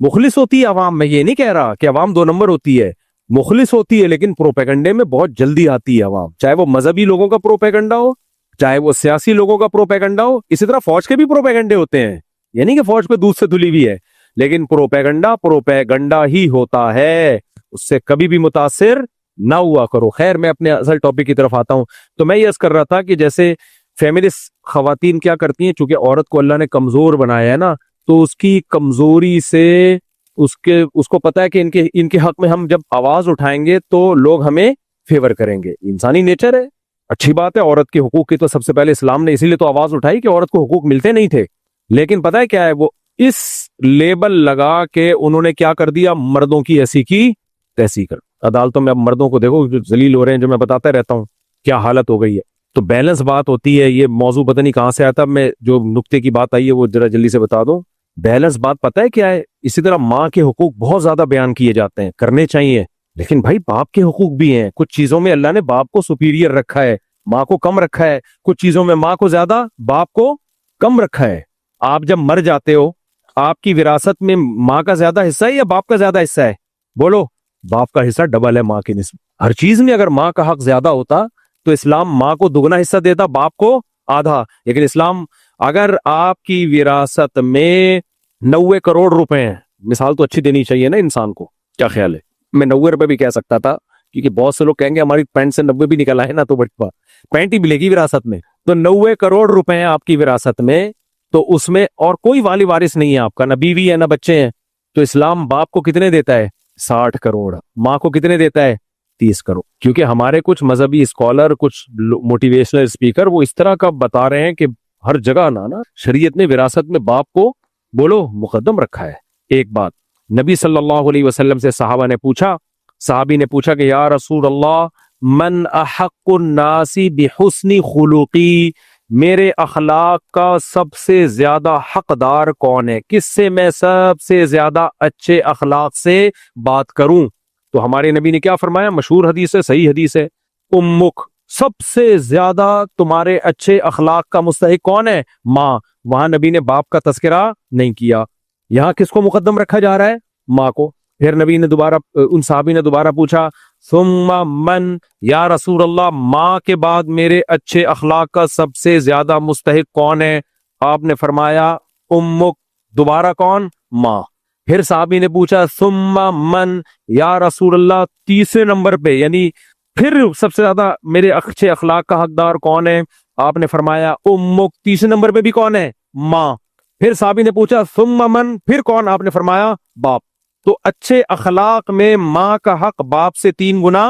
मुखलिस होती है आवाम। मैं ये नहीं कह रहा कि आवाम 2 नंबर होती है, मुखलिस होती है, लेकिन प्रोपेगंडे में बहुत जल्दी आती है आवाम, चाहे वो मजहबी लोगों का प्रोपेगंडा हो, चाहे वो सियासी लोगों का प्रोपेगंडा हो। इसी तरह फौज के भी प्रोपेगंडे होते हैं, ये नहीं कि फौज पे दूध से धुली हुई है, लेकिन प्रोपेगंडा ही होता है, उससे कभी भी मुतासिर ना हुआ करो। खैर मैं अपने असल टॉपिक की तरफ आता हूं। तो मैं ये अर्ज कर रहा था कि जैसे फेमिनिस्ट खवातीन क्या करती हैं, चूंकि औरत को अल्लाह ने कमजोर बनाया है ना, तो उसकी कमजोरी से उसको पता है कि इनके हक में हम जब आवाज उठाएंगे तो लोग हमें फेवर करेंगे। इंसानी नेचर है, अच्छी बात है। औरत के हुकूक की तो सबसे पहले इस्लाम ने इसीलिए तो आवाज उठाई कि औरत को हुकूक मिलते नहीं थे। लेकिन पता है क्या है, वो इस लेबल लगा के उन्होंने क्या कर दिया, मर्दों की ऐसी की तैसी कर। अदालतों में अब मर्दों को देखो जो जलील हो रहे हैं, जो मैं बताता रहता हूँ क्या हालत हो गई है। तो बैलेंस बात होती है, ये मौजू पता नहीं कहां से आता, मैं जो नुक्ते की बात आई है वो जरा जल्दी से बता दूं। बैलेंस बात पता है क्या है, इसी तरह माँ के हुकूक बहुत ज्यादा बयान किए जाते हैं, करने चाहिए, लेकिन भाई बाप के हुकूक भी हैं। कुछ चीजों में अल्लाह ने बाप को सुपीरियर रखा है, माँ को कम रखा है। कुछ चीजों में माँ को ज्यादा, बाप को कम रखा है। आप जब मर जाते हो, आपकी विरासत में माँ का ज्यादा हिस्सा है या बाप का ज्यादा हिस्सा है? बोलो। बाप का हिस्सा डबल है माँ की निस्बत। हर चीज में अगर माँ का हक ज्यादा होता तो इस्लाम माँ को दुगना हिस्सा देता, बाप को आधा। लेकिन इस्लाम, अगर आपकी विरासत में 90 करोड़ रुपए हैं, मिसाल तो अच्छी देनी चाहिए ना इंसान को, क्या ख्याल है? मैं 90 रुपए भी कह सकता था, क्योंकि बहुत से लोग कहेंगे हमारी पैंट से 90 भी निकल आए ना, तो बटवा पैंट ही मिलेगी विरासत में। तो 90 करोड़ रुपए हैं आपकी विरासत में, तो उसमें और कोई वाली वारिस नहीं है आपका, ना बीवी है ना बच्चे हैं। तो इस्लाम बाप को कितने देता है? 60 करोड़। माँ को कितने देता है? 30 करोड़। क्योंकि हमारे कुछ मजहबी स्कॉलर, कुछ मोटिवेशनल स्पीकर वो इस तरह का बता रहे हैं कि हर जगह ना शरीयत ने विरासत में बाप को बोलो मुकद्दम रखा है। एक बात, नबी सल्लल्लाहु अलैहि वसल्लम से साहबी ने पूछा कि या रसूल अल्लाह, मन अहक्कुन नासी बिहुस्नी खुलुकी, मेरे अखलाक का सबसे ज्यादा हकदार कौन है, किससे मैं सबसे ज्यादा अच्छे अखलाक से बात करूं। तो हमारे नबी ने क्या फरमाया, मशहूर हदीस है, सही हदीस है, उम्मुक, सबसे ज्यादा तुम्हारे अच्छे अखलाक का मुस्तहिक कौन है, माँ। वहां नबी ने बाप का तस्करा नहीं किया, यहां किसको मुकद्दम रखा जा रहा है, माँ को। फिर नबी ने दोबारा, उन साहबी ने दोबारा पूछा, सुम्मा मन, या रसूल अल्लाह, माँ के बाद मेरे अच्छे अखलाक का सबसे ज्यादा मुस्तहिक कौन है। आपने फरमाया उम्मुक, दोबारा कौन, माँ। फिर साहबी ने पूछा सुम्मा मन, या रसूल अल्लाह, तीसरे नंबर पे, यानी फिर सबसे ज्यादा मेरे अच्छे अखलाक का हकदार कौन है। आपने फरमाया उम्मुक, तीसरे नंबर पे भी कौन है, माँ। फिर साहबी ने पूछा सुम्मा मन, फिर कौन, आपने फरमाया बाप। तो अच्छे अखलाक में माँ का हक बाप से 3 गुना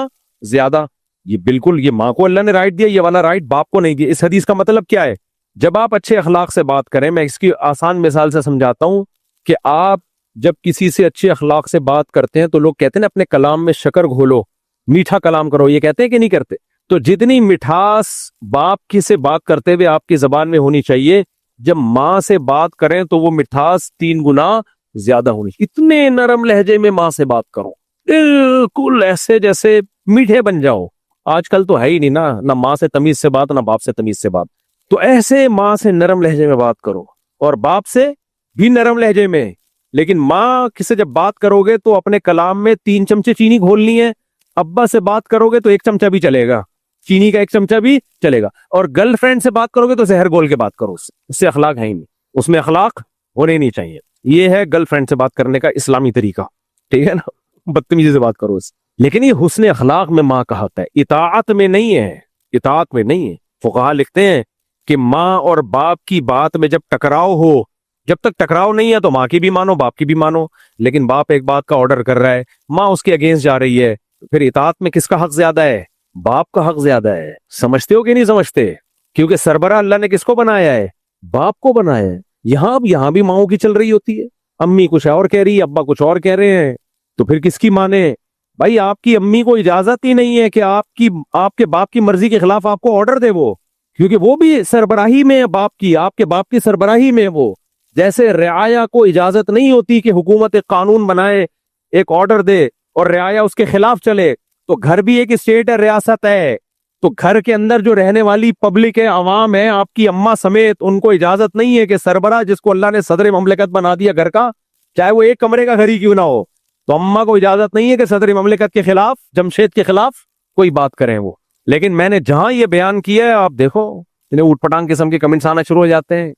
ज्यादा। ये बिल्कुल, ये माँ को अल्लाह ने राइट दिया, ये वाला राइट बाप को नहीं दिया। इस हदीस का मतलब क्या है, जब आप अच्छे अखलाक से बात करें, मैं इसकी आसान मिसाल से समझाता हूं कि आप जब किसी से अच्छे अखलाक से बात करते हैं तो लोग कहते हैं ना, अपने कलाम में शक्कर घोलो, मीठा कलाम करो, ये कहते हैं कि नहीं करते। तो जितनी मिठास बाप की से बात करते हुए आपकी जबान में होनी चाहिए, जब माँ से बात करें तो वो मिठास 3 गुना ज्यादा होनी चाहिए। इतने नरम लहजे में माँ से बात करो, बिल्कुल ऐसे जैसे मीठे बन जाओ। आजकल तो है ही नहीं ना माँ से तमीज से बात, ना बाप से तमीज से बात। तो ऐसे माँ से नरम लहजे में बात करो, और बाप से भी नरम लहजे में। लेकिन माँ किसे जब बात करोगे तो अपने कलाम में 3 चमचे चीनी घोलनी है। अब्बा से बात करोगे तो 1 चमचा भी चलेगा, चीनी का 1 चमचा भी चलेगा। और गर्लफ्रेंड से बात करोगे तो जहर घोल के बात करो, उससे अखलाक है ही नहीं, उसमें अखलाक होने नहीं चाहिए। ये है गर्लफ्रेंड से बात करने का इस्लामी तरीका, ठीक है ना, बदतमीजी से बात करो उससे। लेकिन ये हुस्न अखलाक में माँ का हक है, इताअत में नहीं है, इताअत में नहीं है। फुक़हा लिखते हैं कि माँ और बाप की बात में जब टकराव हो, जब तक टकराव नहीं है तो माँ की भी मानो, बाप की भी मानो। लेकिन बाप एक बात का ऑर्डर कर रहा है, माँ उसके अगेंस्ट जा रही है, तो फिर इताअत में किसका हक ज्यादा है, बाप का हक ज्यादा है। समझते हो कि नहीं समझते, क्योंकि सरबरा अल्लाह ने किसको बनाया है, बाप को बनाया है। यहां भी माओ की चल रही होती है, अम्मी कुछ और कह रही है, अब्बा कुछ और कह रहे हैं, तो फिर किसकी माने। भाई आपकी अम्मी को इजाजत ही नहीं है कि आपके बाप की मर्जी के खिलाफ आपको ऑर्डर दे वो, क्योंकि वो भी सरबराही में है बाप की, आपके बाप की सरबराही में वो। जैसे रियाया को इजाजत नहीं होती कि हुकूमत एक कानून बनाए, एक ऑर्डर दे और रियाया उसके खिलाफ चले। तो घर भी एक स्टेट है, रियासत है। तो घर के अंदर जो रहने वाली पब्लिक है, अवाम है, आपकी अम्मा समेत, उनको इजाजत नहीं है कि सरबरा जिसको अल्लाह ने सदर ममलिकत बना दिया घर का, चाहे वो एक कमरे का घर ही क्यों ना हो, तो अम्मा को इजाजत नहीं है कि सदर ममलिकत के खिलाफ, जमशेद के खिलाफ कोई बात करें वो। लेकिन मैंने जहां ये बयान किया है, आप देखो इन्हें ऊटपटांग किस्म के कमेंट्स आना शुरू हो जाते हैं।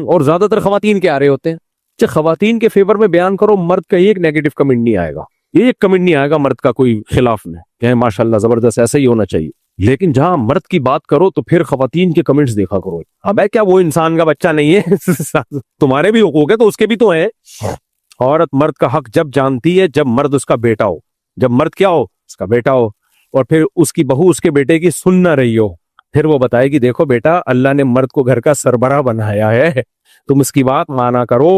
और ज्यादातर खवातीन के आ रहे होते हैं। चाहे खवातीन के फेवर में बयान करो, मर्द का एक नेगेटिव कमेंट नहीं आएगा, एक कमेंट नहीं आएगा मर्द का कोई खिलाफ में, कहे माशाल्लाह जबरदस्त, ऐसा ही होना चाहिए। लेकिन जहां मर्द की बात करो तो फिर खवातीन के कमेंट्स देखा करो। अब क्या वो इंसान का बच्चा नहीं है तुम्हारे भी हुकूक है तो उसके भी तो है। औरत मर्द का हक जब जानती है जब मर्द उसका बेटा हो, जब मर्द क्या हो, उसका बेटा हो, और फिर उसकी बहू उसके बेटे की सुन ना रही हो, फिर वो बताएगी देखो बेटा, अल्लाह ने मर्द को घर का सरबराह बनाया है, तुम इसकी बात माना करो।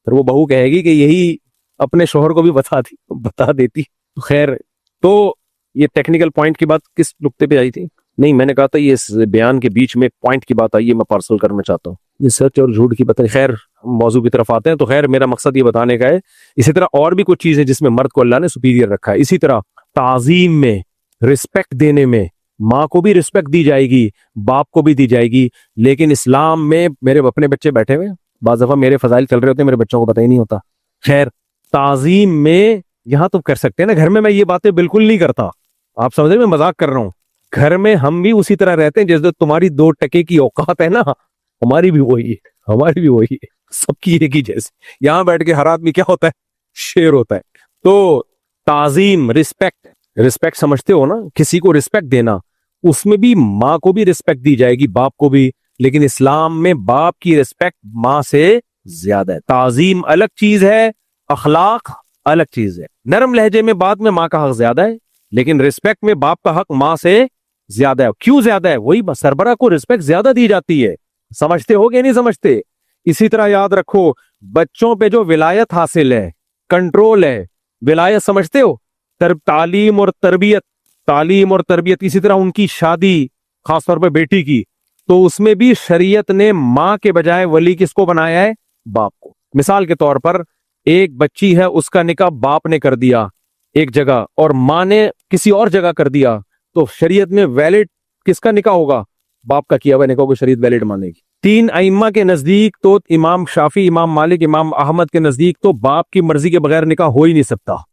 फिर वो बहू कहेगी कि यही अपने शोहर को भी बता देती। खैर, तो ये टेक्निकल पॉइंट की बात किस नुक्ते पे आई थी, नहीं मैंने कहा था ये इस बयान के बीच में एक पॉइंट की बात आई है, मैं पार्सल करना चाहता हूँ, ये सच और झूठ की बात। खैर मौजू की तरफ आते हैं। तो खैर मेरा मकसद ये बताने का है, इसी तरह और भी कुछ चीजें जिसमें मर्द को अल्लाह ने सुपीरियर रखा है। इसी तरह ताजीम में, रिस्पेक्ट देने में, माँ को भी रिस्पेक्ट दी जाएगी, बाप को भी दी जाएगी। लेकिन इस्लाम में, मेरे अपने बच्चे बैठे हुए, बाज़ दफा मेरे फजाइल चल रहे होते हैं, मेरे बच्चों को पता ही नहीं होता। खैर, ताजीम में यहां तो कर सकते हैं ना, घर में मैं ये बातें बिल्कुल नहीं करता, आप समझ रहे, मैं मजाक कर रहा हूं। घर में हम भी उसी तरह रहते हैं जैसे तुम्हारी 2 टके की औकात है ना, हमारी भी वही है, हमारी भी वही है, सबकी एक ही जैसे। यहां बैठ के हर आदमी क्या होता है, शेर होता है। तो ताजीम, रिस्पेक्ट, रिस्पेक्ट समझते हो ना, किसी को रिस्पेक्ट देना, उसमें भी माँ को भी रिस्पेक्ट दी जाएगी, बाप को भी। लेकिन इस्लाम में बाप की रिस्पेक्ट माँ से ज्यादा है। ताजीम अलग चीज है, अखलाक अलग चीज है। नरम लहजे में बात में माँ का हक ज्यादा है, लेकिन रिस्पेक्ट में बाप का हक माँ से ज्यादा है। क्यों ज्यादा है, वही सरबरा को रिस्पेक्ट ज्यादा दी जाती है। समझते हो कि नहीं समझते। इसी तरह याद रखो, बच्चों पे जो विलायत हासिल है, कंट्रोल है, विलायत समझते हो, तालीम और तरबियत, तालीम और तरबियत। इसी तरह उनकी शादी, खासतौर पर बेटी की, तो उसमें भी शरीयत ने मां के बजाय वली किसको बनाया है? बाप को। मिसाल के तौर पर एक बच्ची है, उसका निकाह बाप ने कर दिया एक जगह और मां ने किसी और जगह कर दिया, तो शरीयत में वैलिड किसका निकाह होगा? बाप का किया हुआ निकाह को शरीयत वैलिड मानेगी। तीन अइम्मा के नजदीक तो इमाम शाफी, इमाम मालिक, इमाम अहमद के नजदीक तो बाप की मर्जी के बगैर निकाह हो ही नहीं सकता।